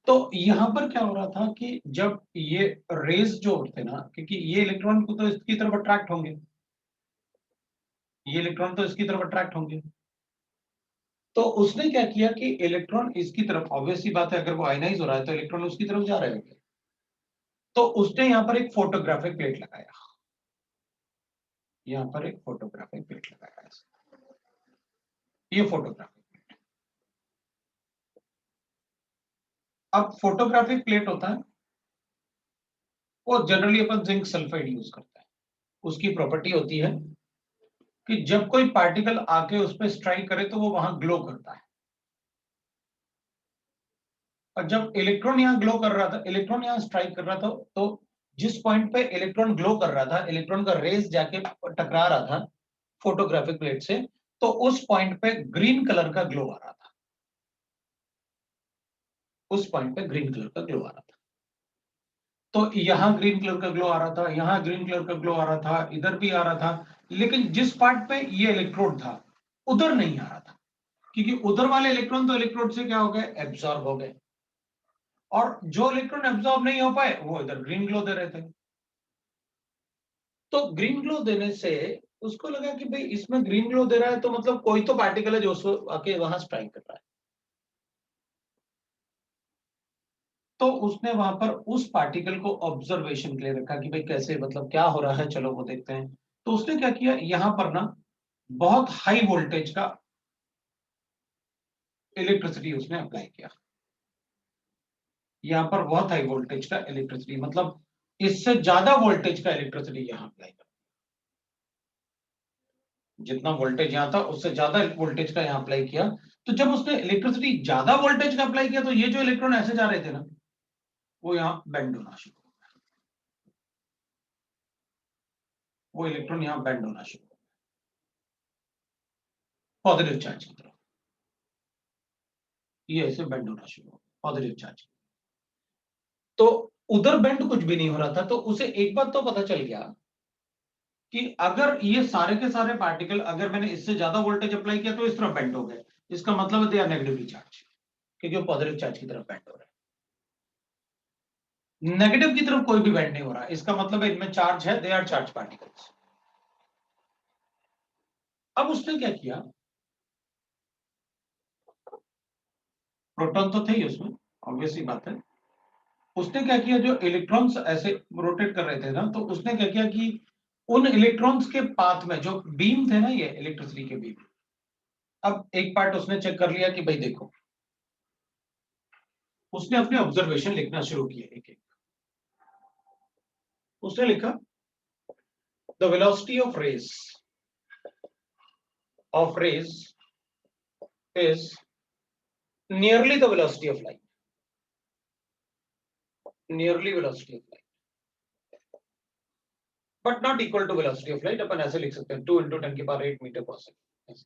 तो यहां पर क्या हो रहा था कि जब ये रेज जो थे ना, क्योंकि ये इलेक्ट्रॉन को तो इसकी तरफ अट्रैक्ट होंगे, ये इलेक्ट्रॉन तो इसकी तरफ अट्रैक्ट होंगे, तो उसने क्या किया कि इलेक्ट्रॉन इसकी तरफ, ऑब्वियसली बात है अगर वो आयनाइज हो रहा है तो इलेक्ट्रॉन उसकी तरफ जा रहे होंगे, तो उसने यहां पर एक फोटोग्राफिक प्लेट लगाया, यहां पर एक फोटोग्राफिक प्लेट लगाया, ये फोटोग्राफिक प्लेट। अब फोटोग्राफिक प्लेट होता है वो जनरली अपन जिंक सल्फाइड यूज करते हैं। उसकी प्रॉपर्टी होती है कि जब कोई पार्टिकल आके उस पर स्ट्राइक करे तो वो वहां ग्लो करता है। और जब इलेक्ट्रॉन यहाँ ग्लो कर रहा था, इलेक्ट्रॉन यहाँ स्ट्राइक कर रहा था, तो जिस पॉइंट पे इलेक्ट्रॉन ग्लो कर रहा था, इलेक्ट्रॉन का रेज जाके टकरा रहा था फोटोग्राफिक प्लेट से, तो उस पॉइंट पे ग्रीन कलर का ग्लो आ रहा था, उस पॉइंट पे ग्रीन कलर का ग्लो आ रहा था। तो यहाँ ग्रीन कलर का ग्लो आ रहा था, यहाँ ग्रीन कलर का ग्लो आ रहा था, इधर भी आ रहा था, लेकिन जिस पार्ट पे ये इलेक्ट्रोड था उधर नहीं आ रहा था, क्योंकि उधर वाले इलेक्ट्रॉन तो इलेक्ट्रोड से क्या हो गए, एब्जॉर्ब हो गए, और जो इलेक्ट्रॉन एब्जॉर्ब नहीं हो पाए वो इधर ग्रीन ग्लो दे रहे थे। तो ग्रीन ग्लो देने से उसको लगा कि भाई इसमें ग्रीन ग्लो दे रहा है तो मतलब कोई तो पार्टिकल है जो उसको आके वहां स्ट्राइक कर रहा है। तो उसने वहां पर उस पार्टिकल को ऑब्जर्वेशन के लिए रखा कि भाई कैसे, मतलब क्या हो रहा है, चलो वो देखते हैं। तो उसने क्या किया, यहां पर ना बहुत हाई वोल्टेज का इलेक्ट्रिसिटी उसने अप्लाई किया, यहां पर बहुत हाई वोल्टेज का इलेक्ट्रिसिटी, मतलब इससे ज्यादा वोल्टेज का इलेक्ट्रिसिटी यहां अप्लाई कर, जितना वोल्टेज यहां था उससे ज्यादा वोल्टेज का यहां अप्लाई किया। तो जब उसने इलेक्ट्रिसिटी ज्यादा वोल्टेज का अप्लाई किया तो ये जो इलेक्ट्रॉन ऐसे जा रहे थे ना, वो यहां बेंड होना शुरू हो गया, वो इलेक्ट्रॉन यहां बेंड होना शुरू हो गया पॉजिटिव चार्ज की तरफ, ये ऐसे बेंड होना शुरू हो गया पॉजिटिव चार्ज। तो उधर बेंड कुछ भी नहीं हो रहा था, तो उसे एक बात तो पता चल गया कि अगर ये सारे के सारे पार्टिकल, अगर मैंने इससे ज्यादा वोल्टेज अप्लाई किया तो इस तरफ बेंड हो गए, इसका मतलब दे आर नेगेटिवली चार्ज, क्योंकि वो पॉजिटिव चार्ज की तरफ बेंड हो रहा है। नेगेटिव की तरफ कोई भी बेंड नहीं हो रहा, इसका मतलब है इनमें चार्ज है, दे आर चार्ज पार्टिकल्स। अब उसने क्या किया, प्रोटॉन तो थे ही उसमें, ऑब्वियसली बात है। उसने क्या किया, जो इलेक्ट्रॉन्स ऐसे रोटेट कर रहे थे ना, तो उसने क्या किया कि उन इलेक्ट्रॉन्स के पाथ में जो बीम थे ना, ये इलेक्ट्रिसिटी के बीम, अब एक पार्ट उसने चेक कर लिया कि भाई देखो, उसने अपने ऑब्जर्वेशन लिखना शुरू किया एक एक। उसने लिखा the velocity of rays is nearly the velocity of light, nearly velocity of light, but not equal to velocity of light. अपन ऐसे लिख सकते हैं 2 × 10⁸ मीटर पर सेकंड।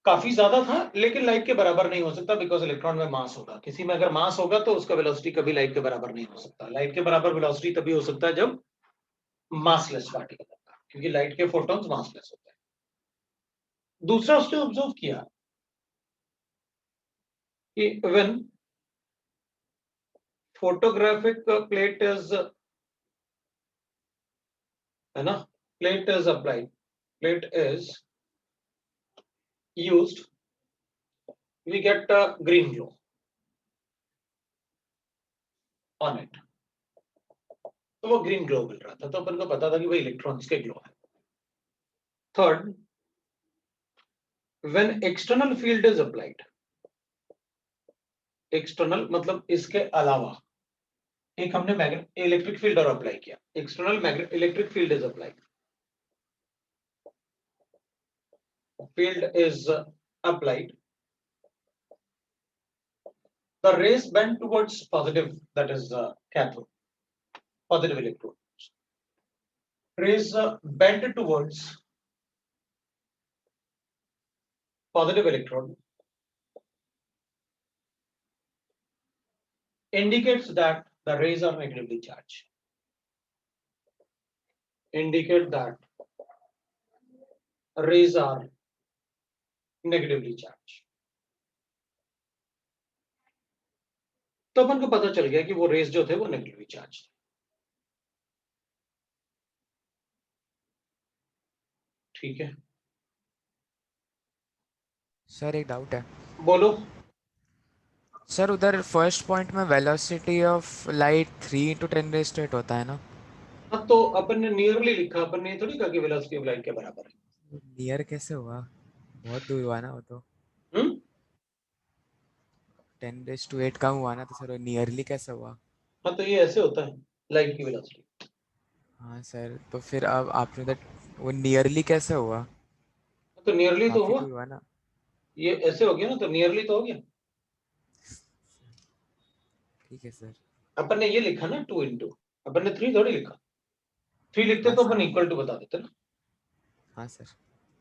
काफी ज्यादा था, लेकिन लाइट के बराबर नहीं हो सकता, बिकॉज इलेक्ट्रॉन में मास होगा। किसी में अगर मास होगा तो उसका वेलोसिटी कभी लाइट के बराबर नहीं हो सकता। लाइट के बराबर वेलोसिटी तभी हो सकता है जब मासलेस पार्टिकल होगा, क्योंकि लाइट के फोटॉन्स मासलेस होते हैं। दूसरा उसने ऑब्जर्व किया कि व्हेन फोटोग्राफिक प्लेट इज, है ना, plate is applied, plate is used, we get a green glow on it। तो वो ग्रीन ग्लो मिल रहा था, तो अपन को पता था कि भाई इलेक्ट्रॉन्स के ग्लो है। Third, when external field is applied, external मतलब इसके अलावा एक हमने इलेक्ट्रिक फील्ड और अप्लाई किया, external electric field is applied, field is applied, the rays bend towards positive, that is cathode, positive electrode, rays bend towards positive electrode, indicates that the rays are negatively charged, indicate that rays are negatively charged। तो अपन को पता चल गया कि वो raise जो थे वो नेगेटिवली चार्ज थे। ठीक है, सर एक डाउट है बोलो। सर, उधर फर्स्ट पॉइंट में वेलोसिटी ऑफ लाइट 3 × 10⁸ होता है ना? हाँ, तो अपन ने नियरली लिखा, अपन ने थोड़ी कहा कि वेलोसिटी ऑफ लाइट के बराबर है। नियर कैसे हुआ? बहुत दूर हुआ ना वो तो। 10⁸ कम हुआ ना, तो सर नियरली कैसे हुआ? हाँ, तो ये ऐसे होता है लाइट की वेलोसिटी। हाँ सर, तो फिर अब आपने उधर वो नियरली कैसे हुआ? तो नियरली तो काफी हुआ, दूर हुआ ना। ये ऐसे हो गया ना, तो नियरली तो हो गया। ठीक है सर। अपन ने ये लिखा ना 2 × अपन ने 3 थोड़ी लिखा। 3 लिखते हाँ तो सर। अपन इक्वल टू बता देते ना। हाँ सर।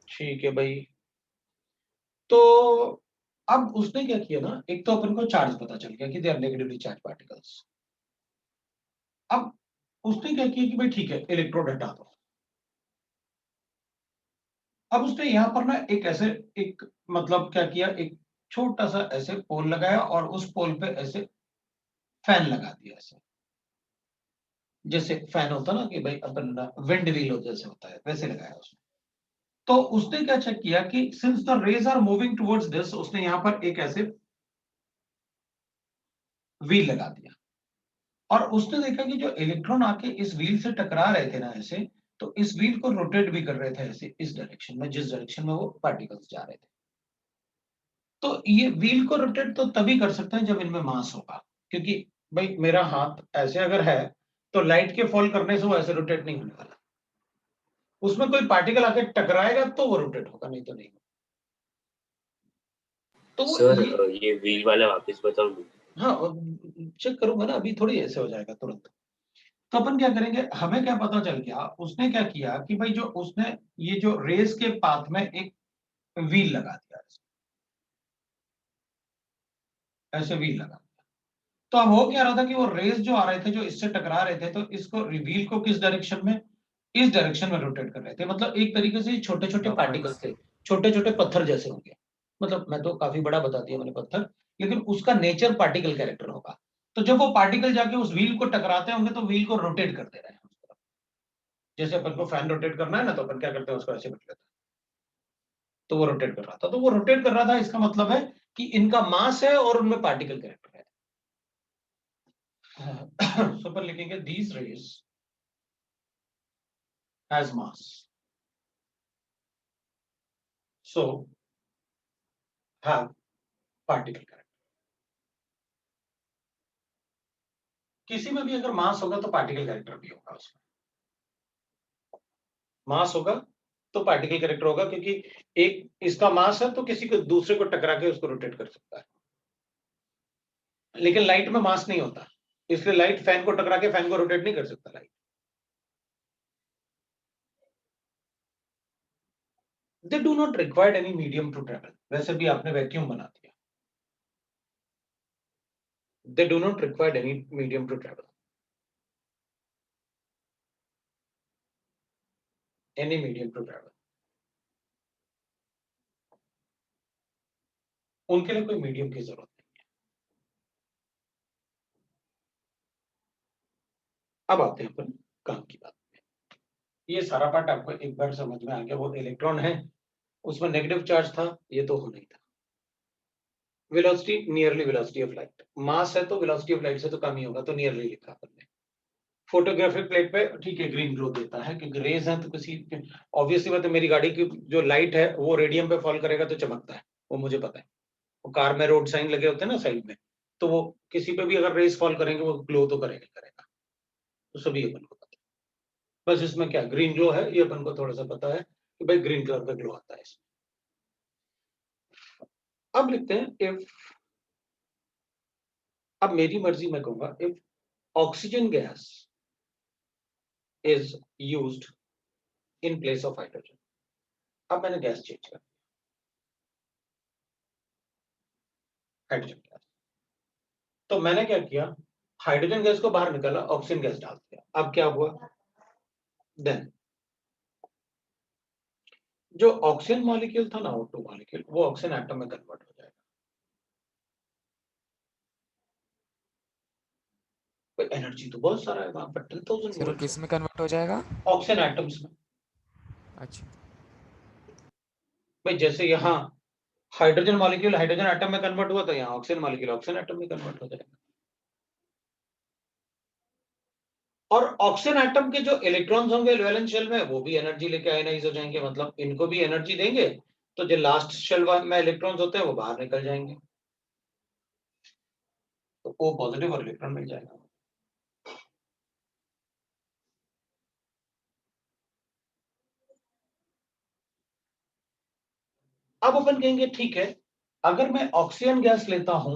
ठीक है भाई। तो अब उसने क्या किया ना, एक तो अपन को चार्ज पता चल गया कि they are negatively charge particles. अब उसने क्या किया कि भाई ठीक है, इलेक्ट्रोड हटा दो। अब उसने यहां पर ना एक ऐसे, एक मतलब क्या किया, एक छोटा सा ऐसे पोल लगाया और उस पोल पे ऐसे फैन लगा दिया, ऐसे जैसे फैन होता ना कि भाई अपन विंड व्हील जैसे होता है, वैसे लगाया उसने। तो उसने क्या चेक किया कि since the rays are moving towards this, उसने यहां पर एक ऐसे व्हील लगा दिया और उसने देखा कि जो इलेक्ट्रॉन आके इस व्हील से टकरा रहे थे ना ऐसे, तो इस व्हील को रोटेट भी कर रहे थे ऐसे, इस डायरेक्शन में जिस डायरेक्शन में वो पार्टिकल्स जा रहे थे। तो ये व्हील को रोटेट तो तभी कर सकते हैं जब इनमें मास होगा, क्योंकि भाई मेरा हाथ ऐसे अगर है तो लाइट के फॉल करने से वो ऐसे रोटेट नहीं होने वाला, उसमें कोई पार्टिकल आके टकराएगा तो वो रोटेट होगा, नहीं तो नहीं। तो सर ये ये व्हील वाला वापस बताओ ना। हाँ, चेक करूंगा ना, अभी थोड़ी ऐसे हो जाएगा तुरंत। तो अपन क्या करेंगे, हमें क्या पता चल गया, उसने क्या किया कि भाई जो उसने ये जो रेस के पाथ में एक व्हील लगा दिया, ऐसे व्हील लगा दिया। तो अब हो क्या रहा था कि वो रेज जो आ रहे थे जो इससे टकरा रहे थे, तो इसको रिवील को किस डायरेक्शन में, इस डायरेक्शन में रोटेट कर रहे थे। मतलब एक तरीके से छोटे छोटे पार्टिकल्स थे, छोटे छोटे पत्थर जैसे होंगे। मतलब मैं तो काफी बड़ा बता दिया मैंने पत्थर, लेकिन उसका नेचर पार्टिकल कैरेक्टर होगा। तो जब वो पार्टिकल जाके उस व्हील को टकराते होंगे तो व्हील को रोटेट करते रहे हैं उस तरफ। जैसे अपन को फैन रोटेट करना है ना, तो अपन क्या करते हैं, उसको ऐसे पकड़ लेते हैं, तो वो रोटेट कर रहा था। तो वो रोटेट कर रहा था, इसका मतलब है कि इनका मास है और उनमें पार्टिकल कैरेक्टर है। so पर लिखेंगे these rays has mass, so have particle character। किसी में भी अगर मास होगा तो पार्टिकल कैरेक्टर भी होगा, उसमें मास होगा तो पार्टिकल कैरेक्टर होगा, क्योंकि एक इसका मास है तो किसी को दूसरे को टकरा के उसको रोटेट कर सकता है। लेकिन लाइट में मास नहीं होता, इसलिए लाइट फैन को टकरा के फैन को रोटेट नहीं कर सकता। Light they do not required any medium to travel. वैसे भी आपने वैक्यूम बना दिया, they do not required any medium to travel, any medium to travel. उनके लिए कोई मीडियम की जरूरत नहीं है। अब आते हैं अपन काम की बात में। ये सारा पार्ट आपको एक बार समझ में आ गया। वो इलेक्ट्रॉन है, उसमें नेगेटिव चार्ज था, ये तो होना ही था। Velocity nearly velocity of light, mass है तो वेलोसिटी ऑफ लाइट से तो कम ही होगा, तो नियरली लिखा अपन ने। फोटोग्राफिक प्लेट पे ठीक है ग्रीन ग्लो देता है, क्योंकि रेज है तो किसी, ऑब्वियसली बात है, मेरी गाड़ी की जो लाइट है वो रेडियम पे फॉल करेगा तो चमकता है, वो मुझे पता है। वो कार में रोड साइन लगे होते हैं ना साइड में, तो वो किसी पे भी अगर रेज फॉल करेंगे वो ग्लो तो करेगा करेगा। तो सभी अपन को पता है। बस इसमें क्या ग्रीन ग्लो है, ये अपन को थोड़ा सा पता है कि भाई ग्रीन कलर का ग्लो आता है इसमें। अब लिखते हैं इफ, अब मेरी मर्जी मैं कहूंगा if oxygen gas is used in place of hydrogen. अब मैंने गैस चेंज कर, हाइड्रोजन गैस, तो मैंने क्या किया, हाइड्रोजन गैस को बाहर निकाला, ऑक्सीजन गैस डाल दिया। अब क्या हुआ, देन जो ऑक्सीजन मॉलिक्यूल था ना, O2 मॉलिक्यूल, वो ऑक्सीजन एटम में कन्वर्ट हो जाएगा। एनर्जी तो बहुत सारा है वहां पर, 10,000 सर वो वोल्ट किस में कन्वर्ट हो जाएगा? ऑक्सीजन एटम्स में। अच्छा। भाई जैसे यहाँ हाइड्रोजन मॉलिक्यूल हाइड्रोजन एटम में कन्वर्ट हुआ, तो यहाँ ऑक्सीजन मॉलिक्यूल ऑक्सीजन एटम में कन्वर्ट हो जाएगा। और ऑक्सीजन एटम के जो इलेक्ट्रॉन्स होंगे वैलेंस शेल में, वो भी एनर्जी लेके आयनाइज हो जाएंगे, मतलब इनको भी एनर्जी देंगे, तो जो लास्ट शेल में इलेक्ट्रॉन्स होते हैं वो बाहर निकल जाएंगे, तो O पॉजिटिव और इलेक्ट्रॉन मिल जाएगा। अब अपन कहेंगे ठीक है, अगर मैं ऑक्सीजन गैस लेता हूं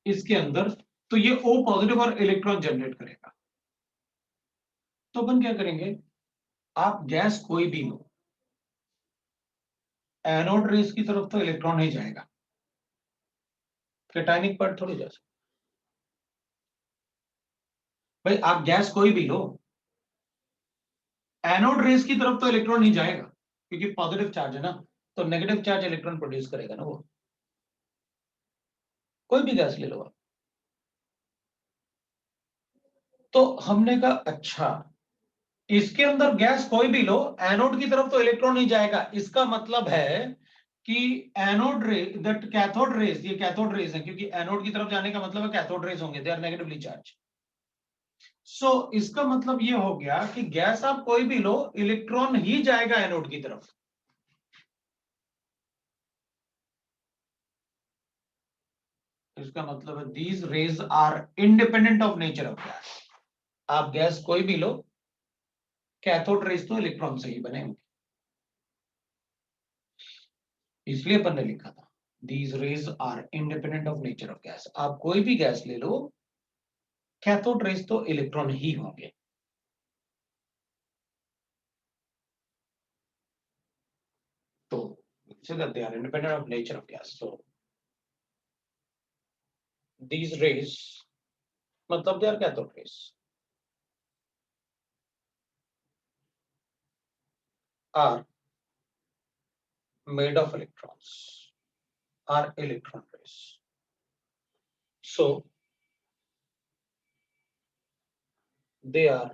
इसके अंदर, तो ये O पॉजिटिव और इलेक्ट्रॉन जनरेट करेगा। तो अपन क्या करेंगे, आप गैस कोई भी लो, एनोड रेस की तरफ तो इलेक्ट्रॉन नहीं जाएगा, कैटायनिक पार्ट थोड़ी जा सकता। भाई आप गैस कोई भी लो, एनोड रेस की तरफ तो इलेक्ट्रॉन नहीं जाएगा, क्योंकि पॉजिटिव चार्ज है ना, तो नेगेटिव चार्ज इलेक्ट्रॉन प्रोड्यूस करेगा ना वो। कोई भी गैस ले लो आप। तो हमने कहा अच्छा, इसके अंदर गैस कोई भी लो, एनोड की तरफ तो इलेक्ट्रॉन नहीं जाएगा, इसका मतलब है कि एनोड रे दैट कैथोड रेस, ये कैथोड रेस है, क्योंकि एनोड की तरफ जाने का मतलब है कैथोड रेस होंगे, दे आर नेगेटिवली चार्ज। सो इसका मतलब ये हो गया कि गैस आप कोई भी लो, इलेक्ट्रॉन ही जाएगा एनोड की तरफ। इसका मतलब है these rays are independent of nature of gas. आप गैस कोई भी लो, कैथोड रेस तो इलेक्ट्रॉन से ही बने होंगे, इसलिए अपन ने लिखा था these rays are independent of nature of gas. आप कोई भी गैस ले लो, कैथोड रेस तो इलेक्ट्रॉन ही होंगे। तो so that they are independent of nature of gas, so these rays मतलब they are cathode rays are made of electrons, are electron rays. So they are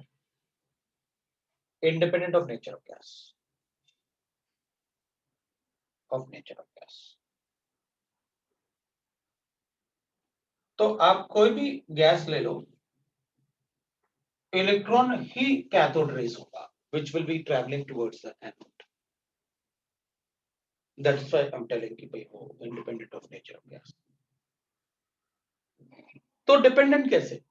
independent of nature of gas. तो आप कोई भी gas ले लो, electron ही cathode rays होगा, which will be traveling towards the anode. That's why I'm telling you भाई वो independent of nature of gas. तो dependent कैसे?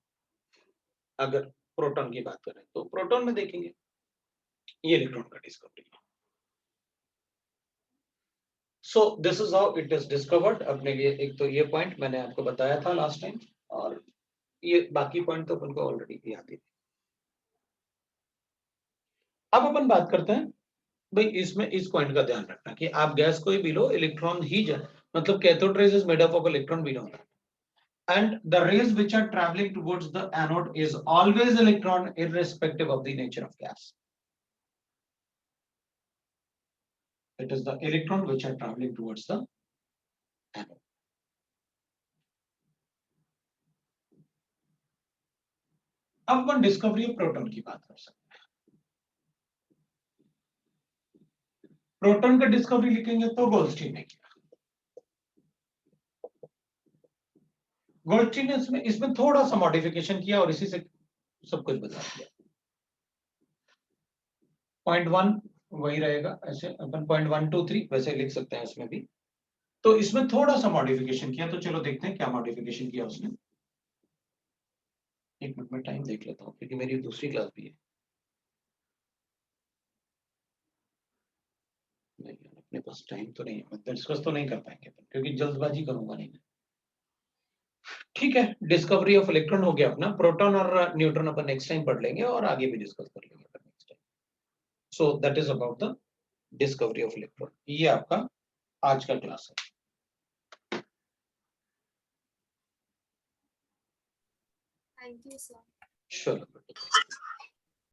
अगर प्रोटॉन की बात करें तो प्रोटॉन में देखेंगे ये इलेक्ट्रॉन का डिस्कवरी है. So this is how it is discovered. अपने लिए एक तो ये पॉइंट मैंने आपको बताया था लास्ट टाइम, और ये बाकी पॉइंट तो अपन को ऑलरेडी याद ही थे. अब अपन बात करते हैं भाई इसमें इस पॉइंट का ध्यान रखना कि आप गैस कोई भी लो, इलेक्ट्रॉन ही मतलब cathode rays is made up of electron, we know that. And the rays which are traveling towards the anode is always electron irrespective of the nature of gas. It is the electron which are traveling towards the anode. अब अपन discovery of proton की बात कर सकते हैं. Proton का discovery लिखेंगे तो Goldstein ने किया. गोल्डस्टीन ने इसमें थोड़ा सा मॉडिफिकेशन किया और इसी से सब कुछ बता दिया. पॉइंट 1 वही रहेगा, ऐसे अपन पॉइंट 1 2 3 वैसे लिख सकते हैं इसमें भी. तो इसमें थोड़ा सा मॉडिफिकेशन किया, तो चलो देखते हैं क्या मॉडिफिकेशन किया उसने. एक मिनट में टाइम देख लेता हूँ क्योंकि मेरी दूसरी क्लास भी है. नहीं अपने पास टाइम तो नहीं है, डिस्कस तो नहीं कर पाएंगे क्योंकि जल्दबाजी करूंगा नहीं. ठीक है, डिस्कवरी ऑफ इलेक्ट्रॉन हो गया अपना. प्रोटॉन और न्यूट्रॉन अपन नेक्स्ट टाइम पढ़ लेंगे और आगे भी डिस्कस कर लेंगे next time. So that is about the discovery of electron. ये आपका आज का क्लास है. Thank you, sir. चलो.